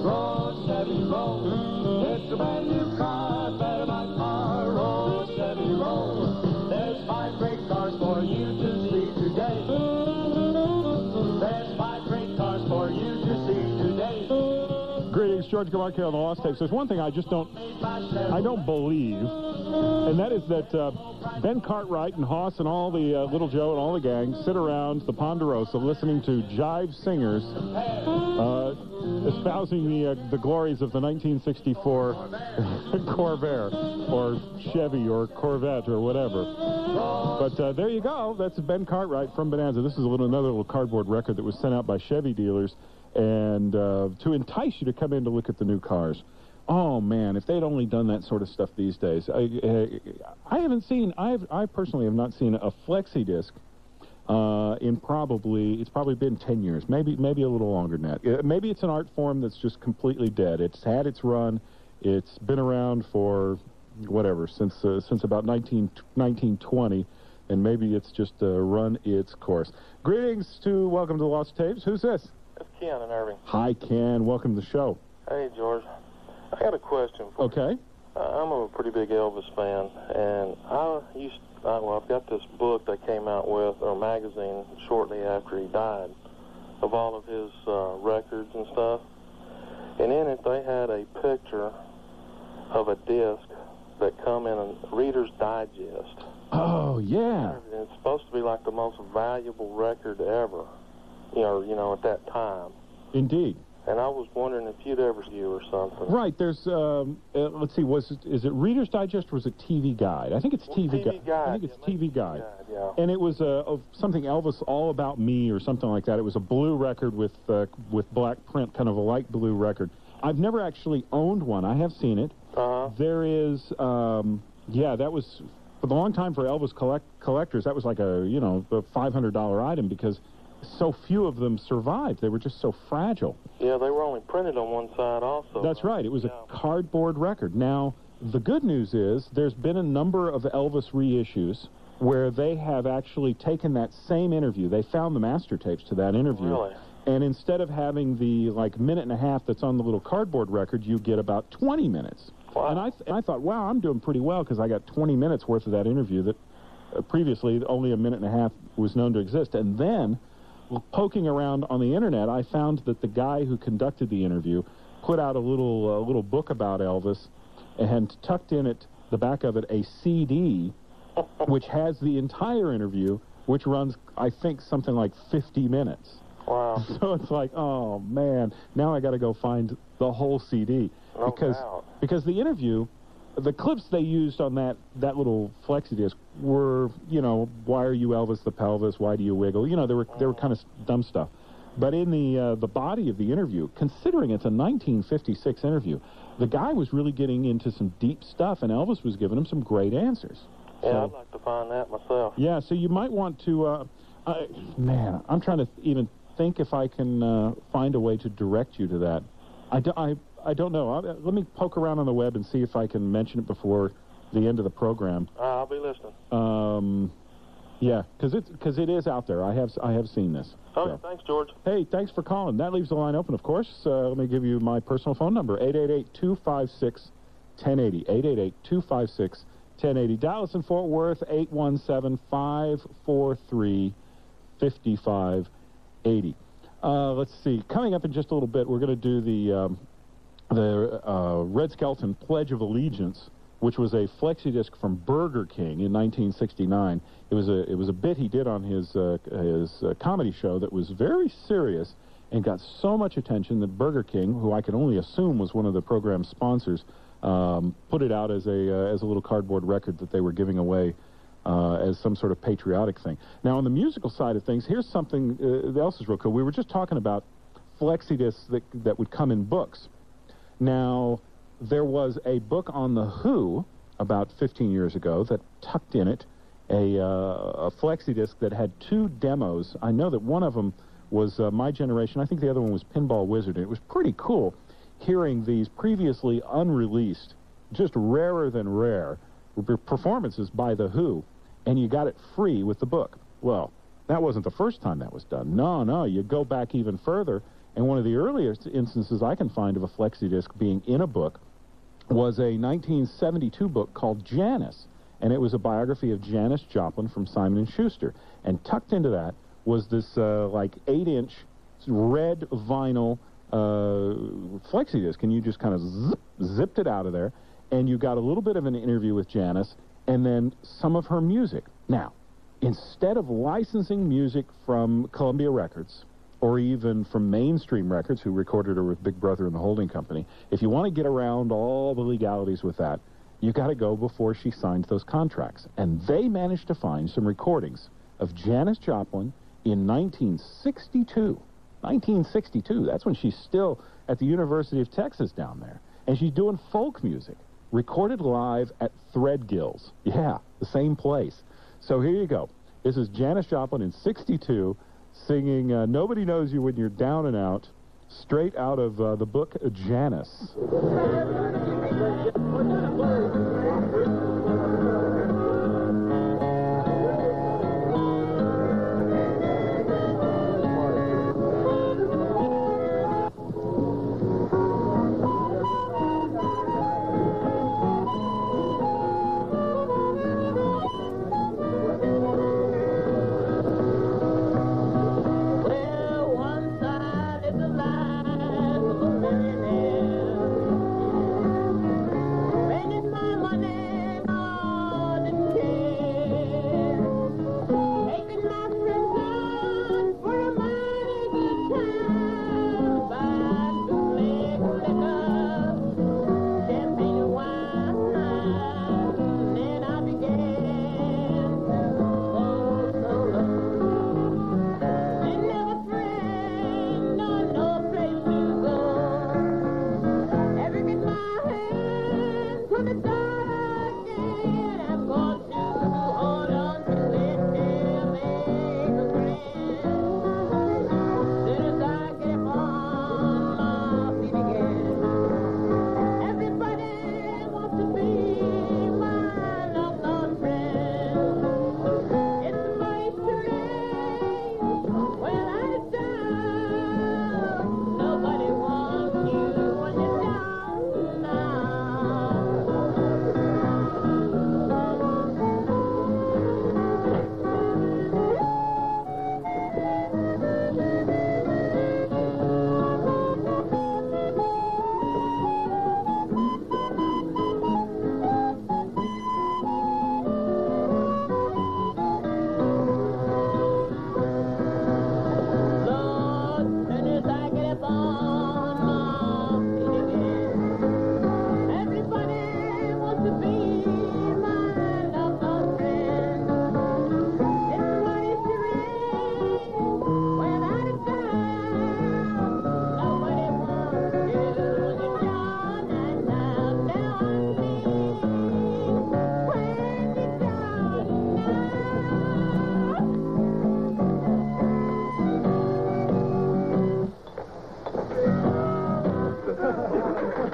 Speaker 6: Roll, Chevy, roll. It's a brand new car, better my car. Roll, Chevy, roll. There's 5 great cars for you to see today. There's 5 great cars for you to see today.
Speaker 3: Greetings, George Gimarc here on the Lost Tapes. There's one thing I don't believe, and that is that Ben Cartwright and Hoss and all the Little Joe and all the gang sit around the Ponderosa listening to jive singers espousing the glories of the 1964 Corvair or Chevy or Corvette or whatever. But there you go. That's Ben Cartwright from Bonanza. This is another little cardboard record that was sent out by Chevy dealers and to entice you to come in to look at the new cars. Oh, man, if they'd only done that sort of stuff these days. I haven't seen, I personally have not seen a Flexidisc it's probably been 10 years, maybe a little longer than that. Maybe it's an art form that's just completely dead. It's had its run. It's been around for, whatever, since about 1920, and maybe it's just run its course. Greetings welcome to the Lost Tapes. Who's this?
Speaker 28: It's Ken in Irving.
Speaker 3: Hi, Ken. Welcome to the show.
Speaker 28: Hey, George. I got a question for you.
Speaker 3: Okay.
Speaker 28: I'm a pretty big Elvis fan, and I've got this book they came out with, or magazine, shortly after he died, of all of his records and stuff. And in it, they had a picture of a disc that come in a Reader's Digest.
Speaker 3: Oh, yeah.
Speaker 28: And it's supposed to be like the most valuable record ever, you know, at that time.
Speaker 3: Indeed.
Speaker 28: And I was wondering if you'd ever see you or something.
Speaker 3: Right, there's, let's see, is it Reader's Digest or was it TV Guide? I think it's TV Guide.
Speaker 28: I
Speaker 3: think it's TV Guide.
Speaker 28: Yeah.
Speaker 3: And it was something Elvis All About Me or something like that. It was a blue record with black print, kind of a light blue record. I've never actually owned one. I have seen it. There is, yeah, that was, for the long time for Elvis collectors, that was like a, you know, a $500 item because so few of them survived. They were just so fragile.
Speaker 28: Yeah, they were only printed on one side also.
Speaker 3: That's right. It was a cardboard record. Now, the good news is there's been a number of Elvis reissues where they have actually taken that same interview. They found the master tapes to that interview.
Speaker 28: Really?
Speaker 3: And instead of having the, like, minute and a half that's on the little cardboard record, you get about 20 minutes. Wow. And I thought, wow, I'm doing pretty well because I got 20 minutes worth of that interview that previously only a minute and a half was known to exist. And then, poking around on the internet, I found that the guy who conducted the interview put out a little book about Elvis and tucked in it, the back of it, a CD which has the entire interview, which runs, I think, something like 50 minutes.
Speaker 28: Wow.
Speaker 3: So it's like, oh, man, now I got to go find the whole CD. Because the interview, the clips they used on that little Flexidisc were, you know, why are you Elvis the pelvis, why do you wiggle? You know, they were kind of dumb stuff. But in the body of the interview, considering it's a 1956 interview, the guy was really getting into some deep stuff, and Elvis was giving him some great answers.
Speaker 28: Yeah,
Speaker 3: So,
Speaker 28: I'd like to find that myself.
Speaker 3: yeah, so you might want to, man, I'm trying to even think if I can find a way to direct you to that. I don't know. Let me poke around on the web and see if I can mention it before the end of the program.
Speaker 28: I'll be listening.
Speaker 3: Yeah, because it is out there. I have seen this.
Speaker 28: Okay,
Speaker 3: So.
Speaker 28: thanks, George.
Speaker 3: Hey, thanks for calling. That leaves the line open, of course. Let me give you my personal phone number, 888-256-1080. 888-256-1080. Dallas and Fort Worth, 817-543-5580. Let's see. Coming up in just a little bit, we're going to do the Red Skelton Pledge of Allegiance, which was a Flexidisc from Burger King in 1969. It was a bit he did on his comedy show that was very serious and got so much attention that Burger King, who I can only assume was one of the program's sponsors, put it out as a little cardboard record that they were giving away as some sort of patriotic thing. Now, on the musical side of things, here's something else is real cool. We were just talking about Flexidiscs that would come in books. Now, there was a book on The Who about 15 years ago that tucked in it a Flexidisc that had 2 demos. I know that one of them was My Generation. I think the other one was Pinball Wizard. And it was pretty cool hearing these previously unreleased, just rarer than rare, performances by The Who, and you got it free with the book. Well, that wasn't the first time that was done. No, you go back even further, and one of the earliest instances I can find of a Flexidisc being in a book was a 1972 book called Janis, and it was a biography of Janis Joplin from Simon & Schuster, and tucked into that was this like 8-inch red vinyl Flexidisc, and you just kind of zipped it out of there, and you got a little bit of an interview with Janis, and then some of her music. Now, instead of licensing music from Columbia Records, or even from Mainstream Records, who recorded her with Big Brother and the holding company, if you want to get around all the legalities with that, you got to go before she signed those contracts. And they managed to find some recordings of Janis Joplin in 1962. 1962, that's when she's still at the University of Texas down there. And she's doing folk music, recorded live at Threadgills. Yeah, the same place. So here you go. This is Janis Joplin in 62, singing Nobody Knows You When You're Down and Out, straight out of the book Janis.
Speaker 2: When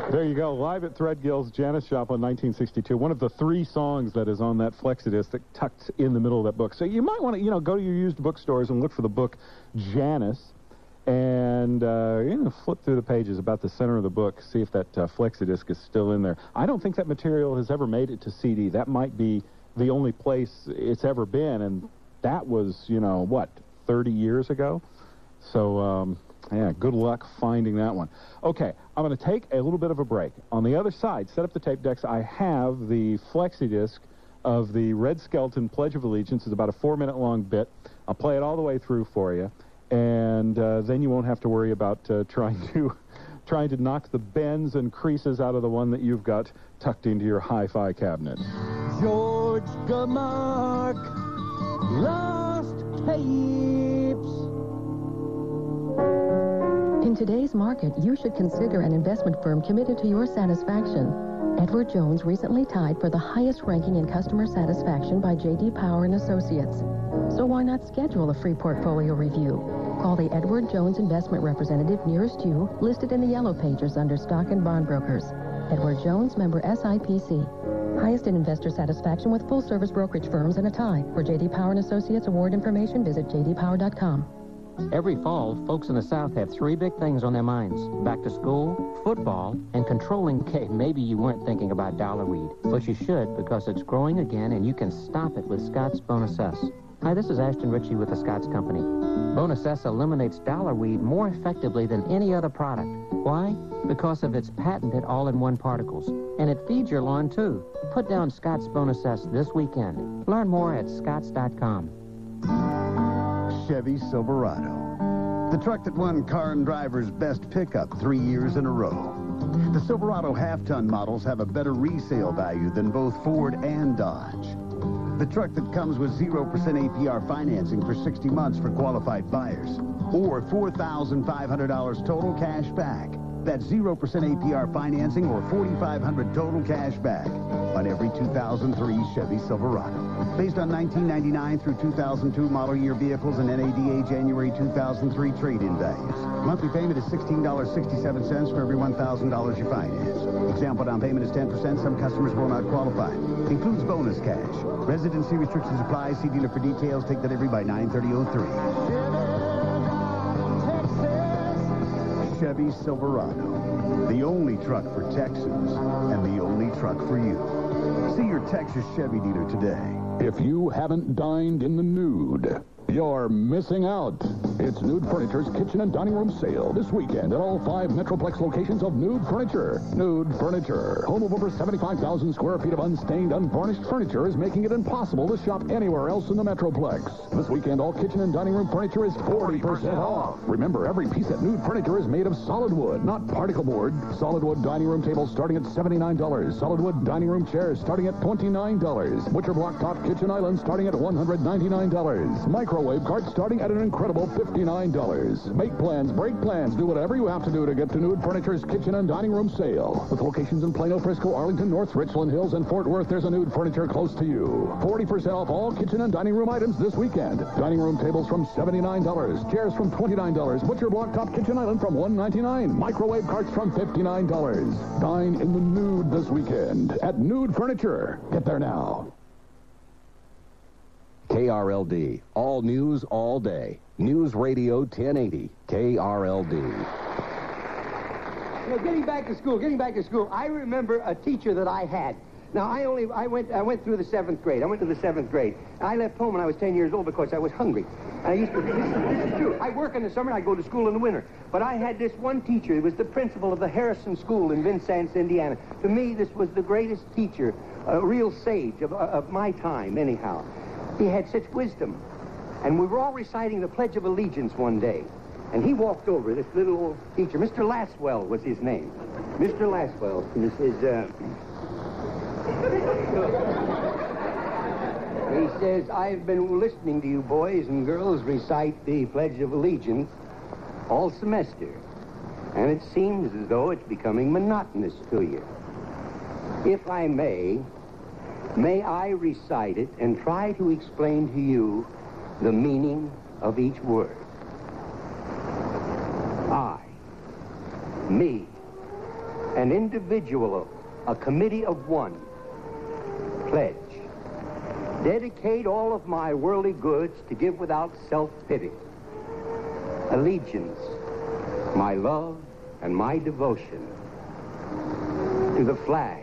Speaker 3: There you go, live at Threadgill's Janis Joplin, 1962. One of the 3 songs that is on that Flexidisc that tucked in the middle of that book. So you might want to, go to your used bookstores and look for the book Janis, and flip through the pages about the center of the book, see if that Flexidisc is still in there. I don't think that material has ever made it to CD. That might be the only place it's ever been, and that was, 30 years ago? So, yeah, good luck finding that one. Okay, I'm going to take a little bit of a break. On the other side, set up the tape decks, I have the Flexidisc of the Red Skelton Pledge of Allegiance. It's about a 4-minute long bit. I'll play it all the way through for you, and then you won't have to worry about trying to knock the bends and creases out of the one that you've got tucked into your hi-fi cabinet.
Speaker 6: George Gimarc, Lost Tapes.
Speaker 2: In today's market, you should consider an investment firm committed to your satisfaction. Edward Jones recently tied for the highest ranking in customer satisfaction by J.D. Power & Associates. So why not schedule a free portfolio review? Call the Edward Jones investment representative nearest you, listed in the yellow pages under Stock and Bond Brokers. Edward Jones, member SIPC. Highest in investor satisfaction with full-service brokerage firms and a tie. For J.D. Power & Associates award information, visit jdpower.com.
Speaker 4: Every fall, folks in the South have 3 big things on their minds. Back to school, football, and controlling K. Maybe you weren't thinking about dollarweed, but you should because it's growing again and you can stop it with Scott's Bonus S. Hi, this is Ashton Ritchie with the Scott's Company. Bonus S eliminates dollarweed more effectively than any other product. Why? Because of its patented all-in-one particles. And it feeds your lawn, too. Put down Scott's Bonus S this weekend. Learn more at scotts.com.
Speaker 13: Chevy Silverado. The truck that won Car and Driver's Best Pickup 3 years in a row. The Silverado half-ton models have a better resale value than both Ford and Dodge. The truck that comes with 0% APR financing for 60 months for qualified buyers. Or $4,500 total cash back. That's 0% APR financing or $4,500 total cash back on every 2003 Chevy Silverado. Based on 1999 through 2002 model year vehicles and NADA January 2003 trade-in values. Monthly payment is $16.67 for every $1,000 you finance. Example down payment is 10%. Some customers will not qualify. Includes bonus cash. Residency restrictions apply. See dealer for details. Take delivery by 9/30/03. Chevy Silverado, the only truck for Texans and the only truck for you. See your Texas Chevy dealer today.
Speaker 17: If you haven't dined in the nude, you're missing out. It's Nude Furniture's kitchen and dining room sale this weekend at all 5 Metroplex locations of Nude Furniture. Nude Furniture, home of over 75,000 square feet of unstained, unvarnished furniture, is making it impossible to shop anywhere else in the Metroplex. This weekend, all kitchen and dining room furniture is 40% off. Remember, every piece at Nude Furniture is made of solid wood, not particle board. Solid wood dining room tables starting at $79. Solid wood dining room chairs starting at $29. Butcher block top kitchen island starting at $199. Micro microwave carts starting at an incredible $59. Make plans, break plans, do whatever you have to do to get to Nude Furniture's kitchen and dining room sale. With locations in Plano, Frisco, Arlington, North Richland Hills, and Fort Worth, there's a Nude Furniture close to you. 40% off all kitchen and dining room items this weekend. Dining room tables from $79, chairs from $29, butcher block top kitchen island from $199, microwave carts from $59. Dine in the nude this weekend at Nude Furniture. Get there now.
Speaker 16: KRLD, all news, all day. News Radio 1080, KRLD.
Speaker 5: You know, getting back to school, I remember a teacher that I had. Now, I went through the 7th grade. I went to the 7th grade. I left home when I was 10 years old because I was hungry. And I used to, this is true. I work in the summer and I go to school in the winter. But I had this one teacher. He was the principal of the Harrison School in Vincennes, Indiana. To me, this was the greatest teacher, a real sage of my time, anyhow. He had such wisdom. And we were all reciting the Pledge of Allegiance one day. And he walked over, this little old teacher. Mr. Laswell was his name. Mr. Laswell. This is, he says, I've been listening to you boys and girls recite the Pledge of Allegiance all semester. And it seems as though it's becoming monotonous to you. If I may I recite it and try to explain to you the meaning of each word. I, me, an individual, a committee of one, pledge. Dedicate all of my worldly goods to give without self-pity. Allegiance, my love and my devotion to the flag,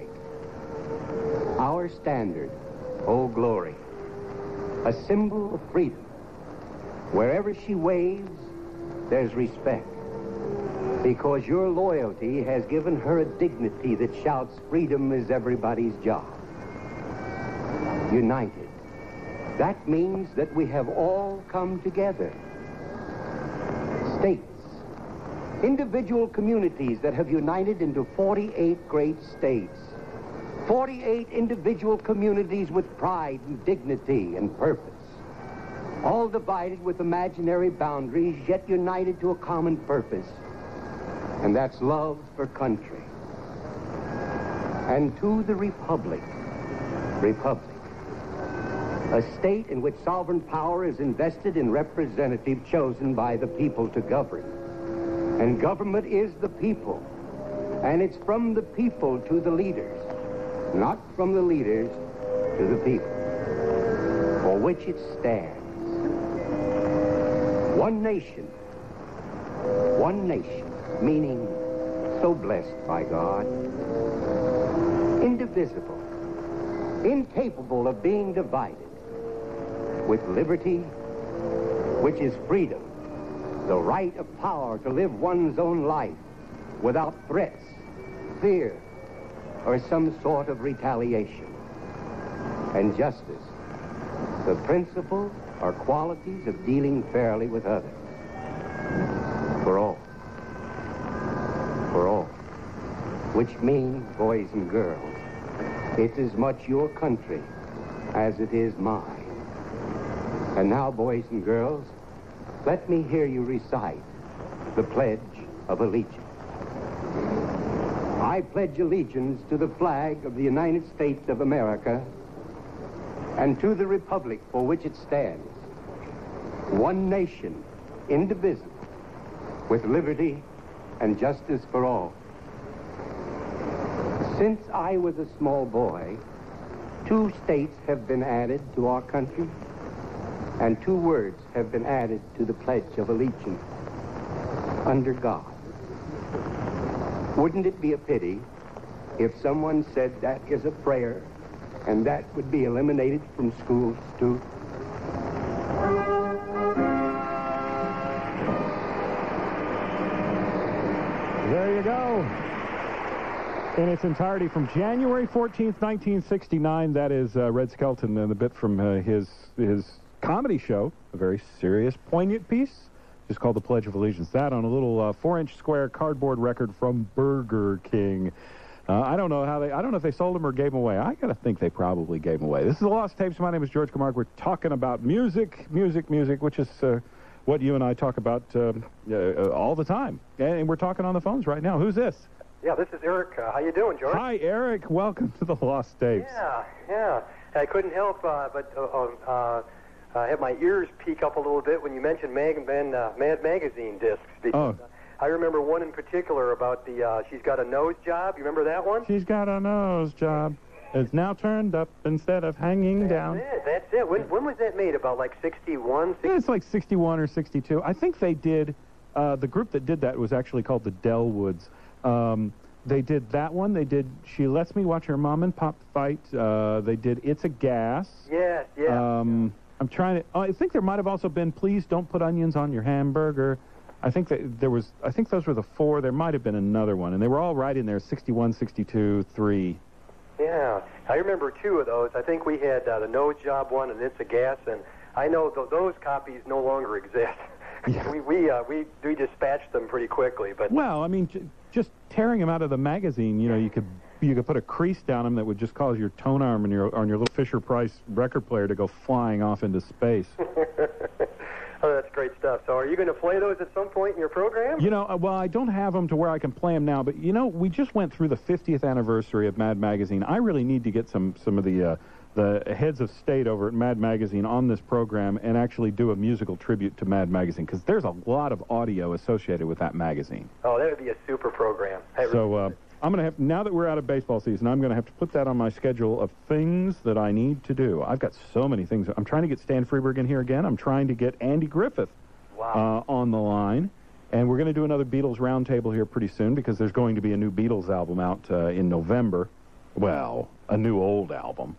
Speaker 5: our standard, oh glory, a symbol of freedom. Wherever she waves, there's respect, because your loyalty has given her a dignity that shouts freedom is everybody's job. United. That means that we have all come together. States. Individual communities that have united into 48 great states. 48 individual communities with pride and dignity and purpose. All divided with imaginary boundaries, yet united to a common purpose. And that's love for country. And to the Republic. A state in which sovereign power is invested in representative chosen by the people to govern. And government is the people. And it's from the people to the leaders, not from the leaders to the people, for which it stands. One nation, meaning so blessed by God, indivisible, incapable of being divided, with liberty, which is freedom, the right of power to live one's own life without threats, fear, or some sort of retaliation. And justice, the principle or qualities of dealing fairly with others. For all. Which means, boys and girls, it's as much your country as it is mine. And now, boys and girls, let me hear you recite the Pledge of Allegiance. I pledge allegiance to the flag of the United States of America and to the republic for which it stands, one nation, indivisible, with liberty and justice for all. Since I was a small boy, 2 states have been added to our country, and 2 words have been added to the Pledge of Allegiance. Under God. Wouldn't it be a pity if someone said that is a prayer and that would be eliminated from schools too?
Speaker 8: There you go. In its entirety from January 14th, 1969. That is Red Skelton and the bit from his comedy show, a very serious, poignant piece, just called The Pledge of Allegiance. That on a little 4-inch square cardboard record from Burger King. I don't know if they sold them or gave them away. I got to think they probably gave them away. This is the Lost Tapes. My name is George Gimarc. We're talking about music, which is what you and I talk about all the time. And we're talking on the phones right now. Who's this?
Speaker 18: Yeah, this is Eric. How you doing, George?
Speaker 8: Hi, Eric. Welcome to the Lost Tapes.
Speaker 18: Yeah. I couldn't help but have my ears peak up a little bit when you mentioned Mad Magazine discs. Because, I remember one in particular about the She's Got a Nose Job. You remember that one?
Speaker 8: She's got a nose job. It's now turned up instead of hanging down.
Speaker 18: That's it. When was that made? About like 61?
Speaker 8: Yeah, it's like 61 or 62. I think they did, the group that did that was actually called the Delwoods. They did that one. They did She Lets Me Watch Her Mom and Pop Fight. They did It's a Gas.
Speaker 18: Yeah.
Speaker 8: I'm trying to, I think there might have also been Please Don't Put Onions on Your Hamburger. I think those were the four. There might have been another one, and they were all right in there, 61, 62, 3.
Speaker 18: Yeah, I remember two of those. I think we had the Nose Job one and It's a Gas, and I know those copies no longer exist. Yeah. we dispatched them pretty quickly, but
Speaker 8: well, I mean, just tearing them out of the magazine, you know, you could put a crease down them that would just cause your tone arm on your little Fisher-Price record player to go flying off into space.
Speaker 18: Oh, that's great stuff. So are you going to play those at some point in your program?
Speaker 8: You know, well, I don't have them to where I can play them now, but, you know, we just went through the 50th anniversary of Mad Magazine. I really need to get some of the heads of state over at Mad Magazine on this program and actually do a musical tribute to Mad Magazine, because there's a lot of audio associated with that magazine.
Speaker 18: Oh, that would be a super program.
Speaker 8: So I'm going to have, now that we're out of baseball season, I'm going to have to put that on my schedule of things that I need to do. I've got so many things. I'm trying to get Stan Freberg in here again. I'm trying to get Andy Griffith on the line. And we're going to do another Beatles roundtable here pretty soon, because there's going to be a new Beatles album out in November. Well, a new old album.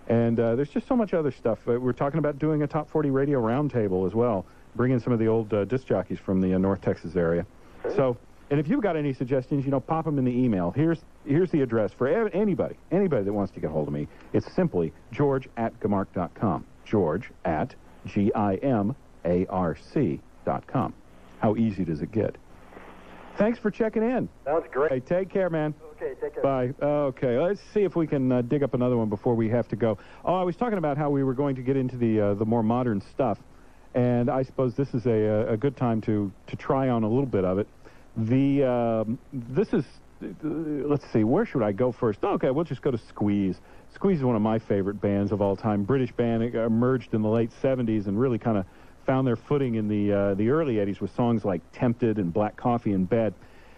Speaker 8: And there's just so much other stuff. We're talking about doing a Top 40 radio roundtable as well, bringing some of the old disc jockeys from the North Texas area. So, and if you've got any suggestions, you know, pop them in the email. Here's the address for anybody that wants to get hold of me. It's simply george@gimarc.com. george@gimarc.com. How easy does it get? Thanks for checking in.
Speaker 18: Sounds great.
Speaker 8: Hey, take care, man.
Speaker 18: Okay, take care.
Speaker 8: Bye. Okay, let's see if we can dig up another one before we have to go. Oh, I was talking about how we were going to get into the more modern stuff, and I suppose this is a good time to try on a little bit of it. This is, let's see, where should I go first? Okay, we'll just go to Squeeze. Squeeze is one of my favorite bands of all time. British band, emerged in the late 70s and really kind of found their footing in the early 80s with songs like Tempted and Black Coffee in Bed.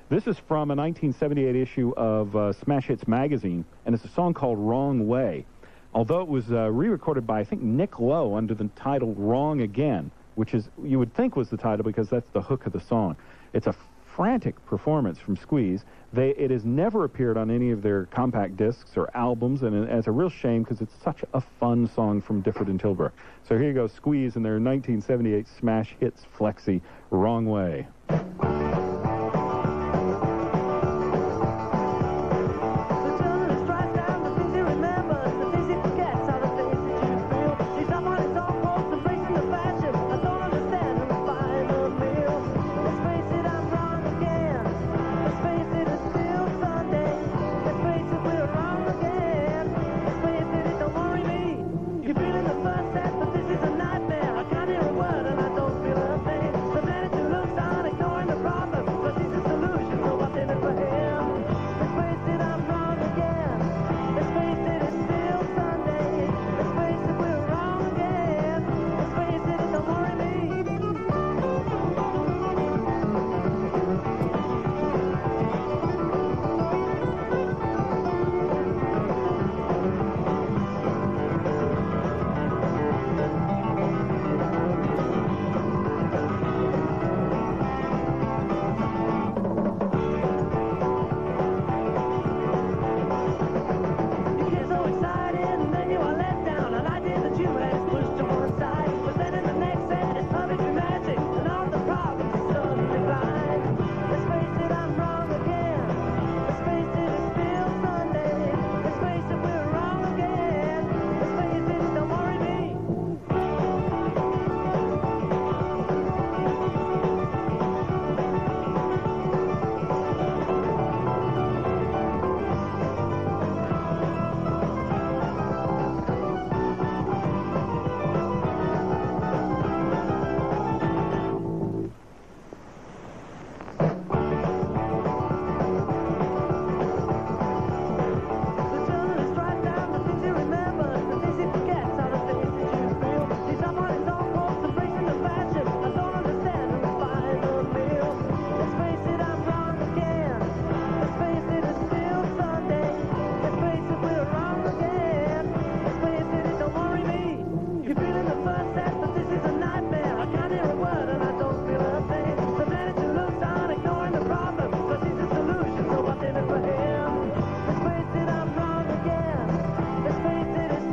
Speaker 8: This is from a 1978 issue of Smash Hits magazine, and it's a song called Wrong Way. Although it was re-recorded by, I think, Nick Lowe under the title Wrong Again, which is, you would think was the title because that's the hook of the song. It's a frantic performance from Squeeze. It has never appeared on any of their compact discs or albums, and it's a real shame because it's such a fun song from Difford and Tilbrook. So here you go, Squeeze and their 1978 Smash Hits Flexi, Wrong Way.
Speaker 6: This is a nightmare. I can't hear a word and I don't feel a thing. The vanity looks on, ignoring the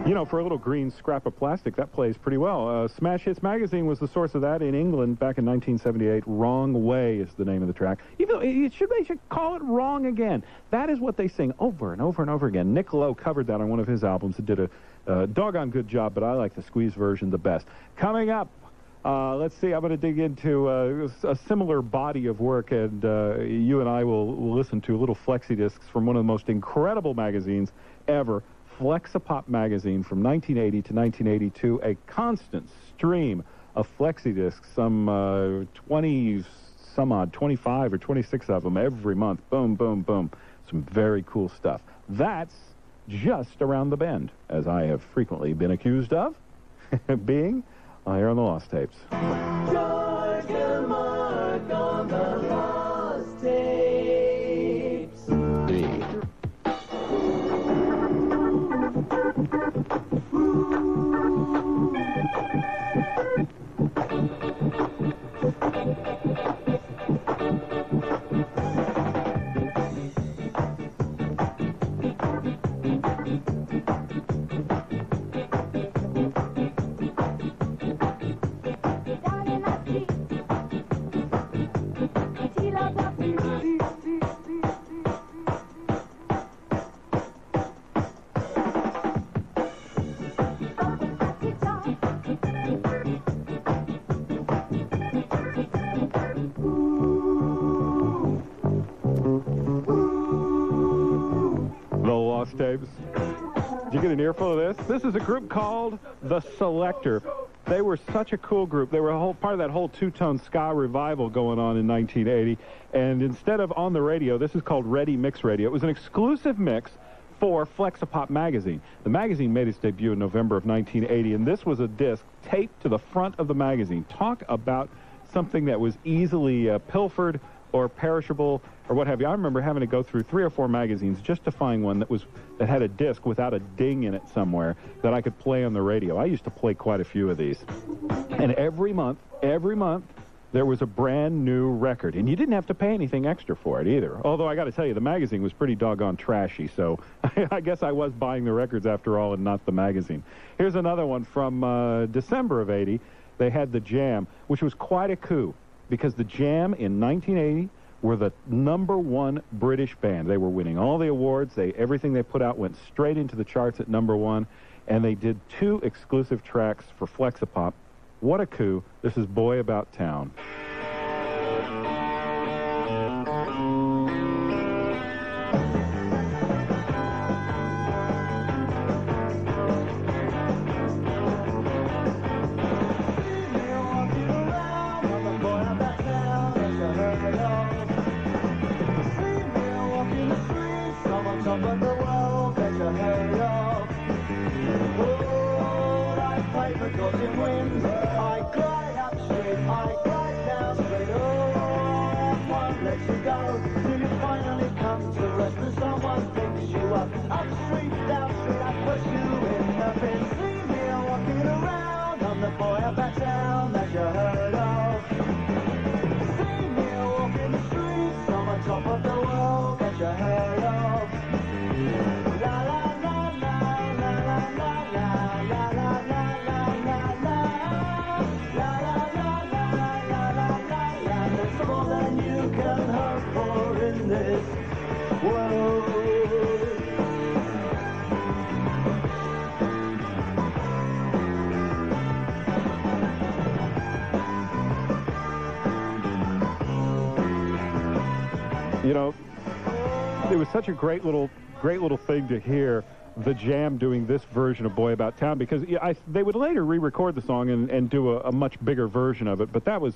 Speaker 8: You know, for a little green scrap of plastic, that plays pretty well. Smash Hits Magazine was the source of that in England back in 1978. Wrong Way is the name of the track. Even though they should call it Wrong Again. That is what they sing over and over and over again. Nick Lowe covered that on one of his albums and did a doggone good job, but I like the Squeeze version the best. Coming up, let's see, I'm going to dig into a similar body of work, and you and I will listen to little Flexidiscs from one of the most incredible magazines ever, Flexipop magazine from 1980 to 1982, a constant stream of Flexidiscs, some 25 or 26 of them every month. Boom, boom, boom. Some very cool stuff. That's just around the bend, as I have frequently been accused of being here on the Lost Tapes.
Speaker 6: George Gimarc on the Lost Tapes.
Speaker 8: Tapes. Did you get an earful of this? This is a group called The Selector. They were such a cool group. They were a whole part of that whole two-tone ska revival going on in 1980. And instead of on the radio, this is called Ready Mix Radio. It was an exclusive mix for Flexipop magazine. The magazine made its debut in November of 1980, and this was a disc taped to the front of the magazine. Talk about something that was easily pilfered or perishable or what have you. I remember having to go through 3 or 4 magazines just to find one that had a disc without a ding in it somewhere that I could play on the radio. I used to play quite a few of these. And every month, there was a brand new record. And you didn't have to pay anything extra for it either. Although I got to tell you, the magazine was pretty doggone trashy, so I guess I was buying the records after all and not the magazine. Here's another one from December of 80. They had The Jam, which was quite a coup, because The Jam in 1980 were the #1 British band. They were winning all the awards. Everything they put out went straight into the charts at #1, and they did 2 exclusive tracks for Flexipop. What a coup. This is Boy About Town. You know, it was such a great little thing to hear The Jam doing this version of Boy About Town, because they would later re-record the song and do a much bigger version of it. But that was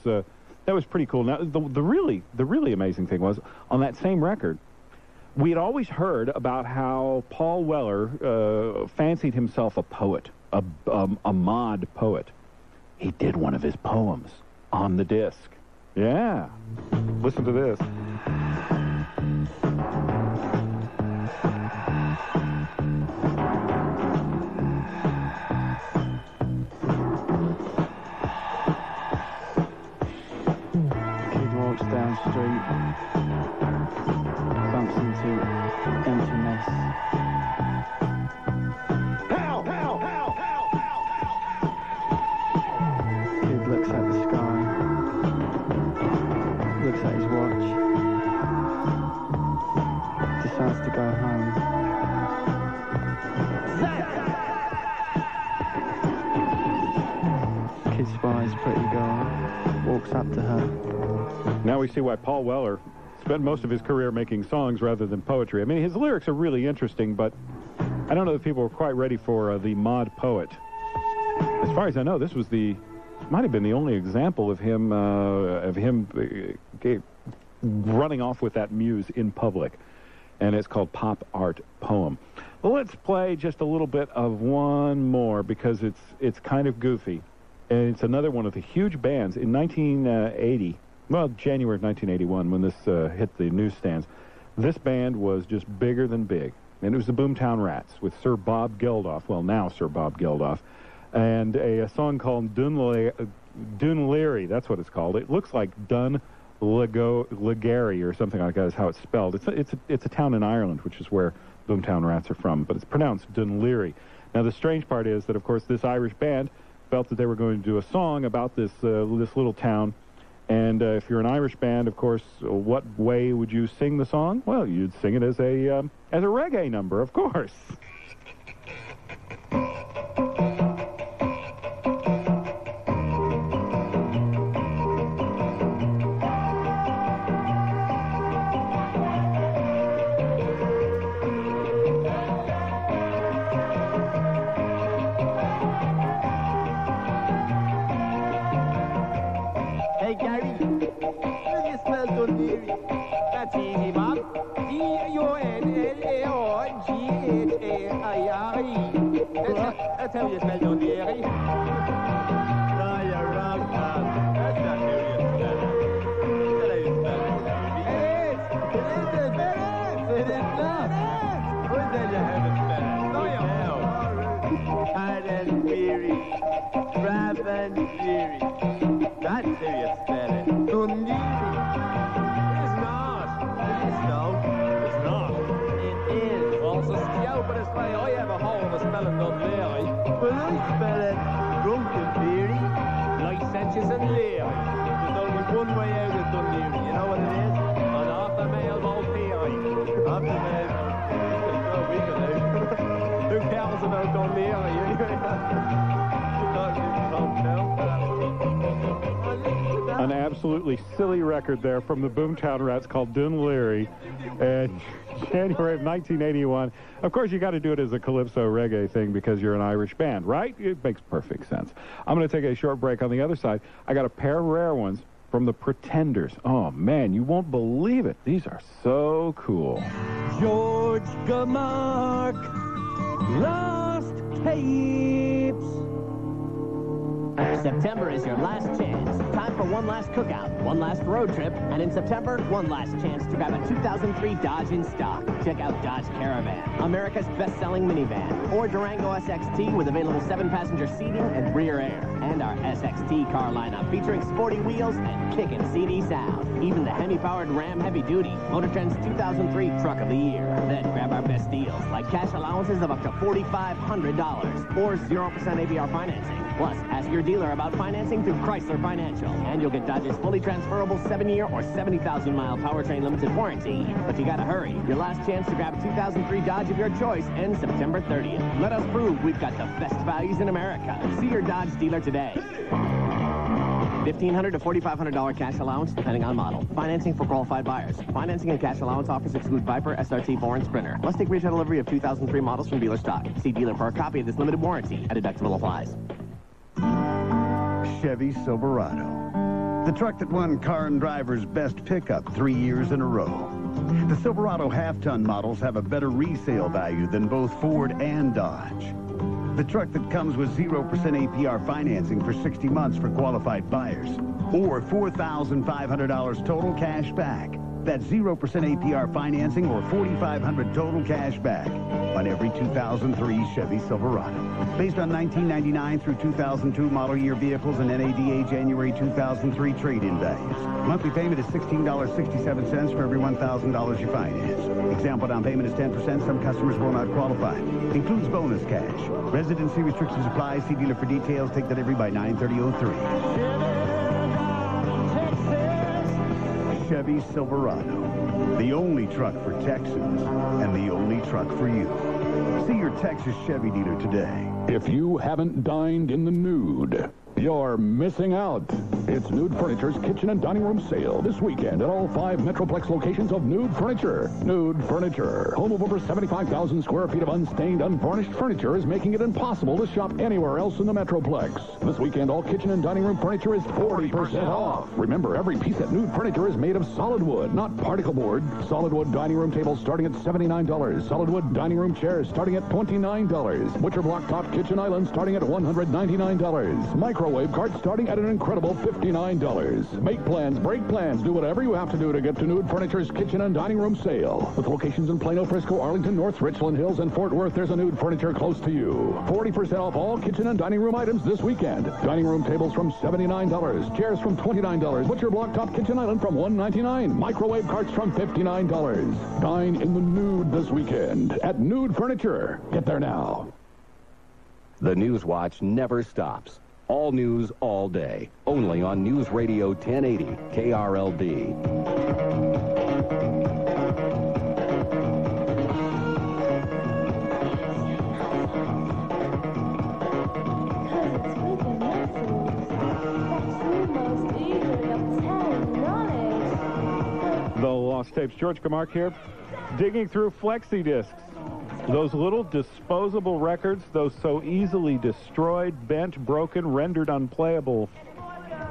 Speaker 8: pretty cool. Now, the really amazing thing was, on that same record, we had always heard about how Paul Weller fancied himself a poet, a mod poet. He did one of his poems on the disc. Yeah. Listen to this.
Speaker 7: Down street, bumps into emptiness.
Speaker 6: Pow, pow,
Speaker 7: looks up to her.
Speaker 8: Now we see why Paul Weller spent most of his career making songs rather than poetry. I mean, his lyrics are really interesting, but I don't know if people were quite ready for the mod poet. As far as I know, this was might have been the only example of him running off with that muse in public, and it's called Pop Art Poem. Well, let's play just a little bit of one more because it's kind of goofy, and it's another one of the huge bands in 1980. Well, January of 1981, when this hit the newsstands, this band was just bigger than big, and it was the Boomtown Rats with Sir Bob Geldof. Well, now Sir Bob Geldof. And a song called Dunleary, that's what it's called. It looks like Dunleary or something like that is how it's spelled. It's a town in Ireland, which is where Boomtown Rats are from, but it's pronounced Dunleary. Now, the strange part is that, of course, this Irish band felt that they were going to do a song about this little town. And if you're an Irish band, of course, what way would you sing the song? Well, you'd sing it as a reggae number, of course.
Speaker 6: That's easy, Bob. D-U-N-L-A-R-G-H-A-I-R-E. That's how you spell Dunleary. No, you're wrong, Bob. That's not how you spell it. That's how you spell it. It is. It is not. Who said you had to spell it? No, you don't. Dunleary. Ravenleary. That's how you spell it. Dunleary. But it's like, I have a hole in the spelling Dunleary. Well, I spell it drunken theory, licentious and leery. There's only one way out of Dunleary. You know what it is? An off the mail old theory. Off the mail. Who cares about Dunleary anyway?
Speaker 8: An absolutely silly record there from the Boomtown Rats called Dunleary, and January of 1981. Of course, you got to do it as a calypso reggae thing because you're an Irish band, right? It makes perfect sense. I'm going to take a short break. On the other side, I got a pair of rare ones from the Pretenders. Oh, man, you won't believe it. These are so cool.
Speaker 6: George Gimarc, Lost Tapes.
Speaker 19: September is your last chance. Time for one last cookout, one last road trip, and in September, one last chance to grab a 2003 Dodge in stock. Check out Dodge Caravan, America's best-selling minivan, or Durango SXT with available 7-passenger seating and rear air, and our SXT car lineup featuring sporty wheels and kickin' CD sound. Even the Hemi-powered Ram Heavy Duty, Motor Trend's 2003 Truck of the Year. Then grab our best deals, like cash allowances of up to $4,500 or 0% APR financing. Plus, ask your dealer about financing through Chrysler Financial, and you'll get Dodge's fully transferable 7-year or 70,000-mile powertrain limited warranty. But you gotta hurry. Your last chance to grab a 2003 Dodge of your choice ends September 30th. Let us prove we've got the best values in America. See your Dodge dealer today. $1,500 to $4,500 cash allowance, depending on model. Financing for qualified buyers. Financing and cash allowance offers exclude Viper, SRT4, and Sprinter. Must take retail delivery of 2003 models from dealer stock. See dealer for a copy of this limited warranty. A deductible applies.
Speaker 13: Chevy Silverado. The truck that won Car and Driver's Best Pickup 3 years in a row. The Silverado half-ton models have a better resale value than both Ford and Dodge. The truck that comes with 0% APR financing for 60 months for qualified buyers, or $4,500 total cash back. That's 0% APR financing or $4,500 total cash back on every 2003 Chevy Silverado. Based on 1999 through 2002 model year vehicles and NADA January 2003 trade-in values. Monthly payment is $16.67 for every $1,000 you finance. Example down payment is 10%. Some customers will not qualify. Includes bonus cash. Residency restrictions apply. See dealer for details. Take delivery by 9/30/03. Chevy Silverado, the only truck for Texans and the only truck for you. See your Texas Chevy dealer today.
Speaker 17: If you haven't dined in the nude, You're missing out. It's Nude Furniture's kitchen and dining room sale this weekend at all 5 Metroplex locations of Nude Furniture. Nude Furniture, home of over 75,000 square feet of unstained, unvarnished furniture, is making it impossible to shop anywhere else in the Metroplex. This weekend, all kitchen and dining room furniture is 40% off. Remember, every piece at Nude Furniture is made of solid wood, not particle board. Solid wood dining room tables starting at $79. Solid wood dining room chairs starting at $29. Butcher block top kitchen island starting at $199. Microwave cart starting at an incredible $59. Make plans, break plans, do whatever you have to do to get to Nude Furniture's kitchen and dining room sale. With locations in Plano, Frisco, Arlington, North Richland Hills, and Fort Worth, there's a Nude Furniture close to you. 40% off all kitchen and dining room items this weekend. Dining room tables from $79. Chairs from $29. Butcher block top kitchen island from $199. Microwave carts from $59. Dine in the nude this weekend at Nude Furniture. Get there now.
Speaker 16: The News Watch never stops. All news, all day. Only on News Radio 1080 KRLD.
Speaker 3: The Lost Tapes. George Gimarc here, digging through Flexidiscs. Those little disposable records, those so easily destroyed, bent, broken, rendered unplayable,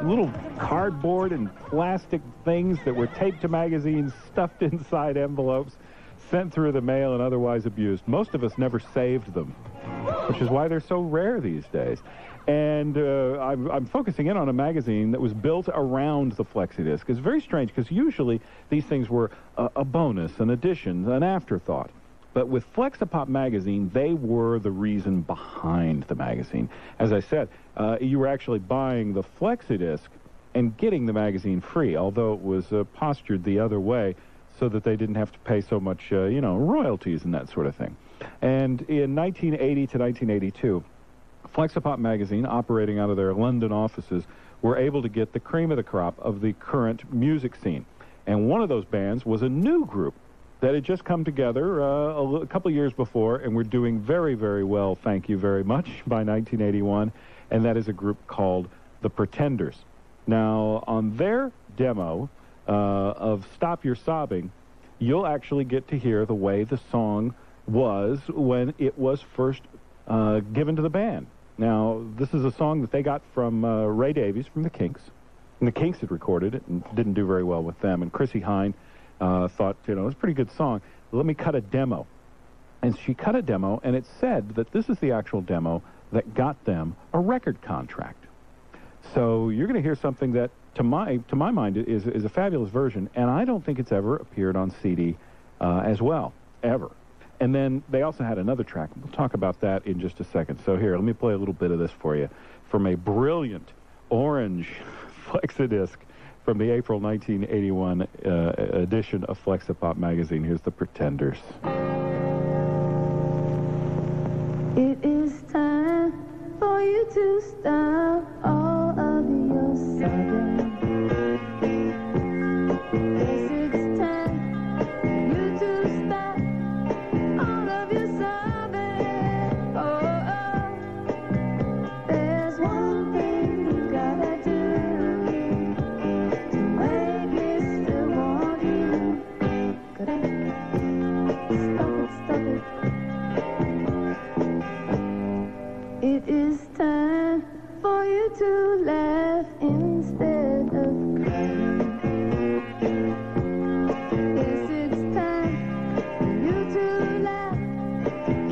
Speaker 3: little cardboard and plastic things that were taped to magazines, stuffed inside envelopes, sent through the mail, and otherwise abused. Most of us never saved them, which is why they're so rare these days. And I'm focusing in on a magazine that was built around the Flexidisc. It's very strange because usually these things were a bonus, an addition, an afterthought. But with Flexipop magazine, they were the reason behind the magazine. As I said, you were actually buying the Flexidisc and getting the magazine free, although it was postured the other way so that they didn't have to pay so much, royalties and that sort of thing. And in 1980 to 1982, Flexipop magazine, operating out of their London offices, were able to get the cream of the crop of the current music scene. And one of those bands was a new group that had just come together a couple years before and were doing very, very well, thank you very much, by 1981, and that is a group called The Pretenders. Now, on their demo of Stop Your Sobbing, you'll actually get to hear the way the song was when it was first given to the band. Now, this is a song that they got from Ray Davies from the Kinks, and the Kinks had recorded it and didn't do very well with them, and Chrissie Hynde thought, it was a pretty good song. Let me cut a demo. And she cut a demo, and it said that this is the actual demo that got them a record contract. So you're going to hear something that, to my mind, is a fabulous version, and I don't think it's ever appeared on CD as well, ever. And then they also had another track. We'll talk about that in just a second. So here, let me play a little bit of this for you from a brilliant orange Flexidisc from the April 1981 edition of Flexipop magazine. Here's The Pretenders.
Speaker 1: It is time for you to stop all of your sobbing. Yes, it's time for you to stop all of your sobbing. Oh, oh. There's one thing you gotta do to make me still want you. Stop it. It is time for you to laugh instead of crying. Yes, it's time for you to laugh,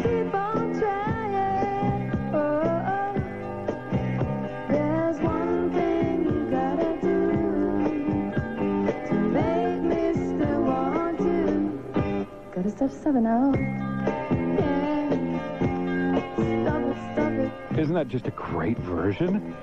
Speaker 1: keep on trying. Oh, oh. There's one thing you gotta do to make me still want you. Gotta stop sobbing out.
Speaker 3: Isn't that just a great version?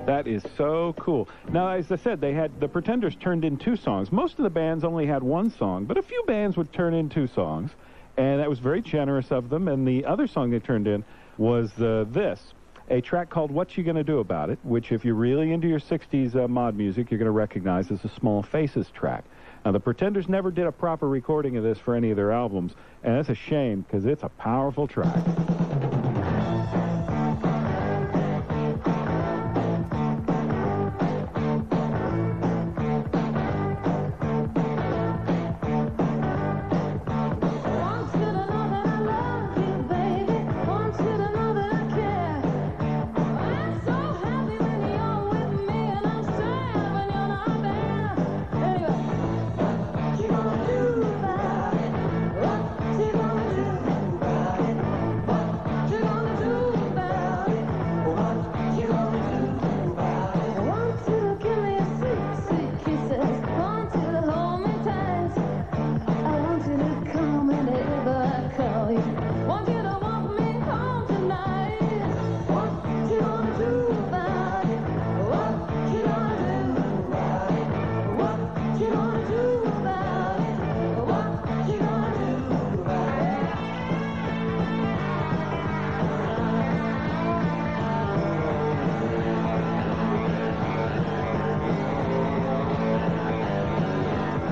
Speaker 3: That is so cool. Now, as I said, the Pretenders turned in 2 songs. Most of the bands only had 1 song, but a few bands would turn in 2 songs, and that was very generous of them. And the other song they turned in was a track called What You Gonna Do About It, which, if you're really into your 60s mod music, you're going to recognize as a Small Faces track. Now, the Pretenders never did a proper recording of this for any of their albums, and that's a shame, because it's a powerful track.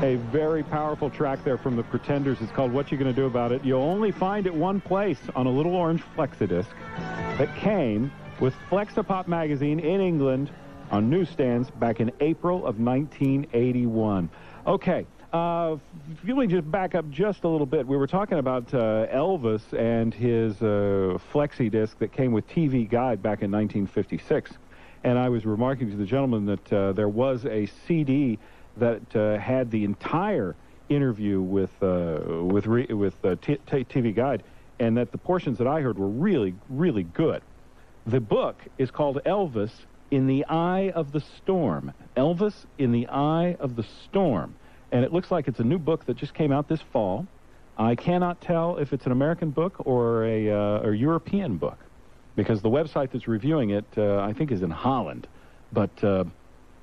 Speaker 8: A very powerful track there from the Pretenders. It's called What You Gonna Do About It. You'll only find it one place on a little orange Flexidisc that came with Flexipop magazine in England on newsstands back in April of 1981. Okay, if you let me just back up just a little bit. We were talking about Elvis and his Flexidisc that came with TV Guide back in 1956. And I was remarking to the gentleman that there was a CD that had the entire interview with TV Guide, and that the portions that I heard were really, really good. The book is called Elvis in the Eye of the Storm. Elvis in the Eye of the Storm. And it looks like it's a new book that just came out this fall. I cannot tell if it's an American book or a European book, because the website that's reviewing it, I think, is in Holland. But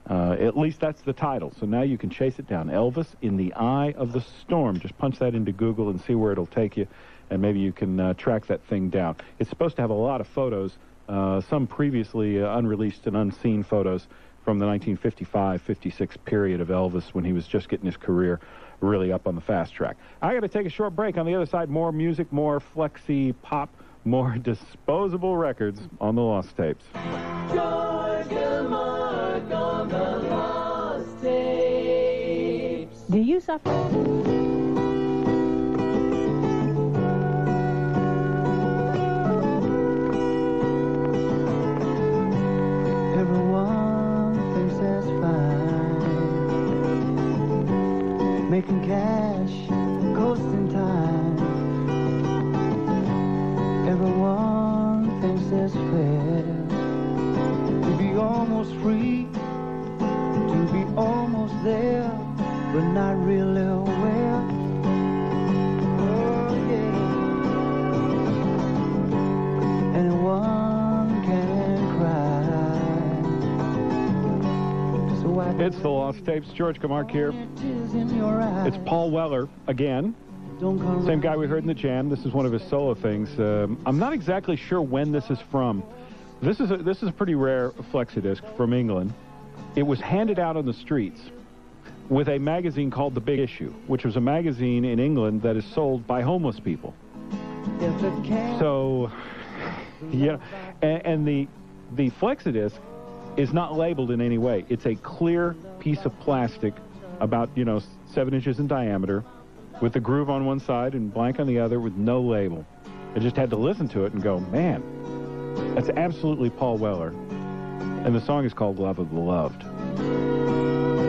Speaker 8: at least that's the title. So now you can chase it down. Elvis in the Eye of the Storm. Just punch that into Google and see where it'll take you, and maybe you can track that thing down. It's supposed to have a lot of photos, some previously unreleased and unseen photos from the 1955-56 period of Elvis when he was just getting his career really up on the fast track. I got to take a short break. On the other side, more music, more flexi pop, more disposable records on the Lost Tapes.
Speaker 1: George Gimarc on the Lost Tapes.
Speaker 2: Do you suffer?
Speaker 6: Making cash, coasting time. Everyone thinks it's fair to be almost free, to be almost there, but not really aware. Oh yeah. Anyone can cry. So I
Speaker 8: It's the Lost Tapes. George Gimarc here. It's Paul Weller again. Same guy we heard in the jam. This is one of his solo things. I'm not exactly sure when this is from. This is a pretty rare Flexidisc from England. It was handed out on the streets with a magazine called The Big Issue, which was a magazine in England that is sold by homeless people. So, yeah, and the Flexidisc is not labeled in any way. It's a clear piece of plastic about, 7 inches in diameter, with the groove on one side and blank on the other with no label. I just had to listen to it and go, man, that's absolutely Paul Weller. And the song is called Love of the Loved.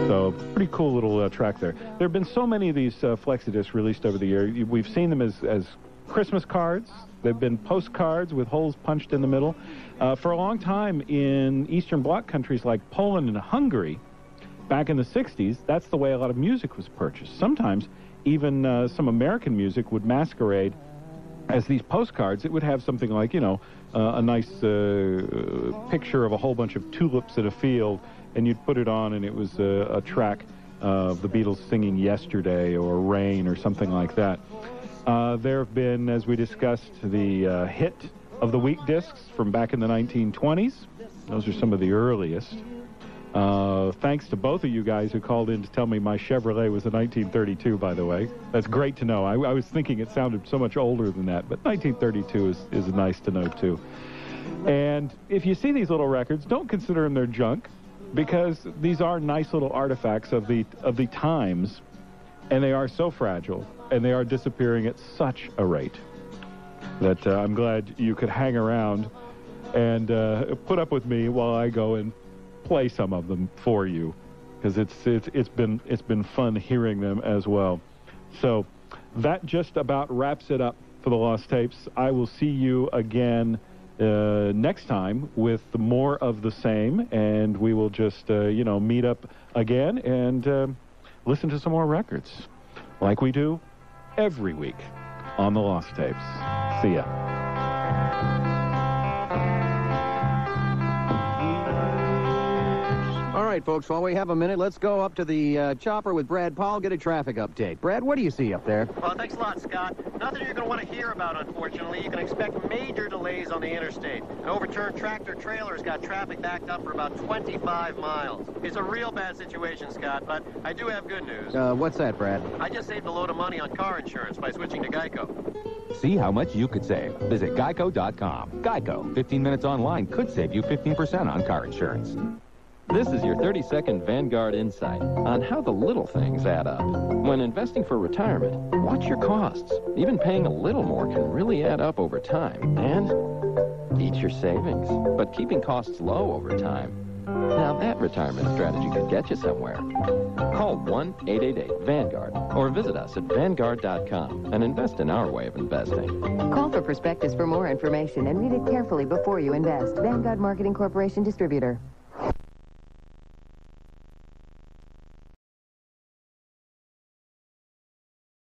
Speaker 8: So, pretty cool little track there. There have been so many of these Flexidiscs released over the year. We've seen them as Christmas cards. They've been postcards with holes punched in the middle. For a long time in Eastern Bloc countries like Poland and Hungary, back in the 60s, that's the way a lot of music was purchased. Sometimes even some American music would masquerade as these postcards. It would have something like, a nice picture of a whole bunch of tulips in a field, and you'd put it on, and it was a track of the Beatles singing Yesterday or Rain or something like that. There have been, as we discussed, the hit of the week discs from back in the 1920s. Those are some of the earliest. Thanks to both of you guys who called in to tell me my Chevrolet was a 1932, by the way. That's great to know. I was thinking it sounded so much older than that, but 1932 is nice to know, too. And if you see these little records, don't consider them their junk, because these are nice little artifacts of the times, and they are so fragile, and they are disappearing at such a rate that I'm glad you could hang around and put up with me while I go and play some of them for you, because it's been fun hearing them as well. So that just about wraps it up for the Lost Tapes. I will see you again next time with more of the same, and we will just meet up again and listen to some more records like we do every week on the Lost Tapes. See ya.
Speaker 9: All right. right, folks, while we have a minute, let's go up to the chopper with Brad Powell, get a traffic update. Brad, what do you see up there?
Speaker 20: Well, thanks a lot, Scott. Nothing you're going to want to hear about, unfortunately. You can expect major delays on the interstate. An overturned tractor-trailer's got traffic backed up for about 25 miles. It's a real bad situation, Scott, but I do have good news.
Speaker 9: What's that, Brad?
Speaker 20: I just saved a load of money on car insurance by switching to Geico.
Speaker 21: See how much you could save. Visit Geico.com. Geico. 15 minutes online could save you 15% on car insurance.
Speaker 22: This is your 30-second Vanguard Insight on how the little things add up. When investing for retirement, watch your costs. Even paying a little more can really add up over time. And eat your savings. But keeping costs low over time, now that retirement strategy could get you somewhere. Call 1-888-VANGUARD or visit us at Vanguard.com and invest in our way of investing.
Speaker 23: Call for prospectus for more information and read it carefully before you invest. Vanguard Marketing Corporation Distributor.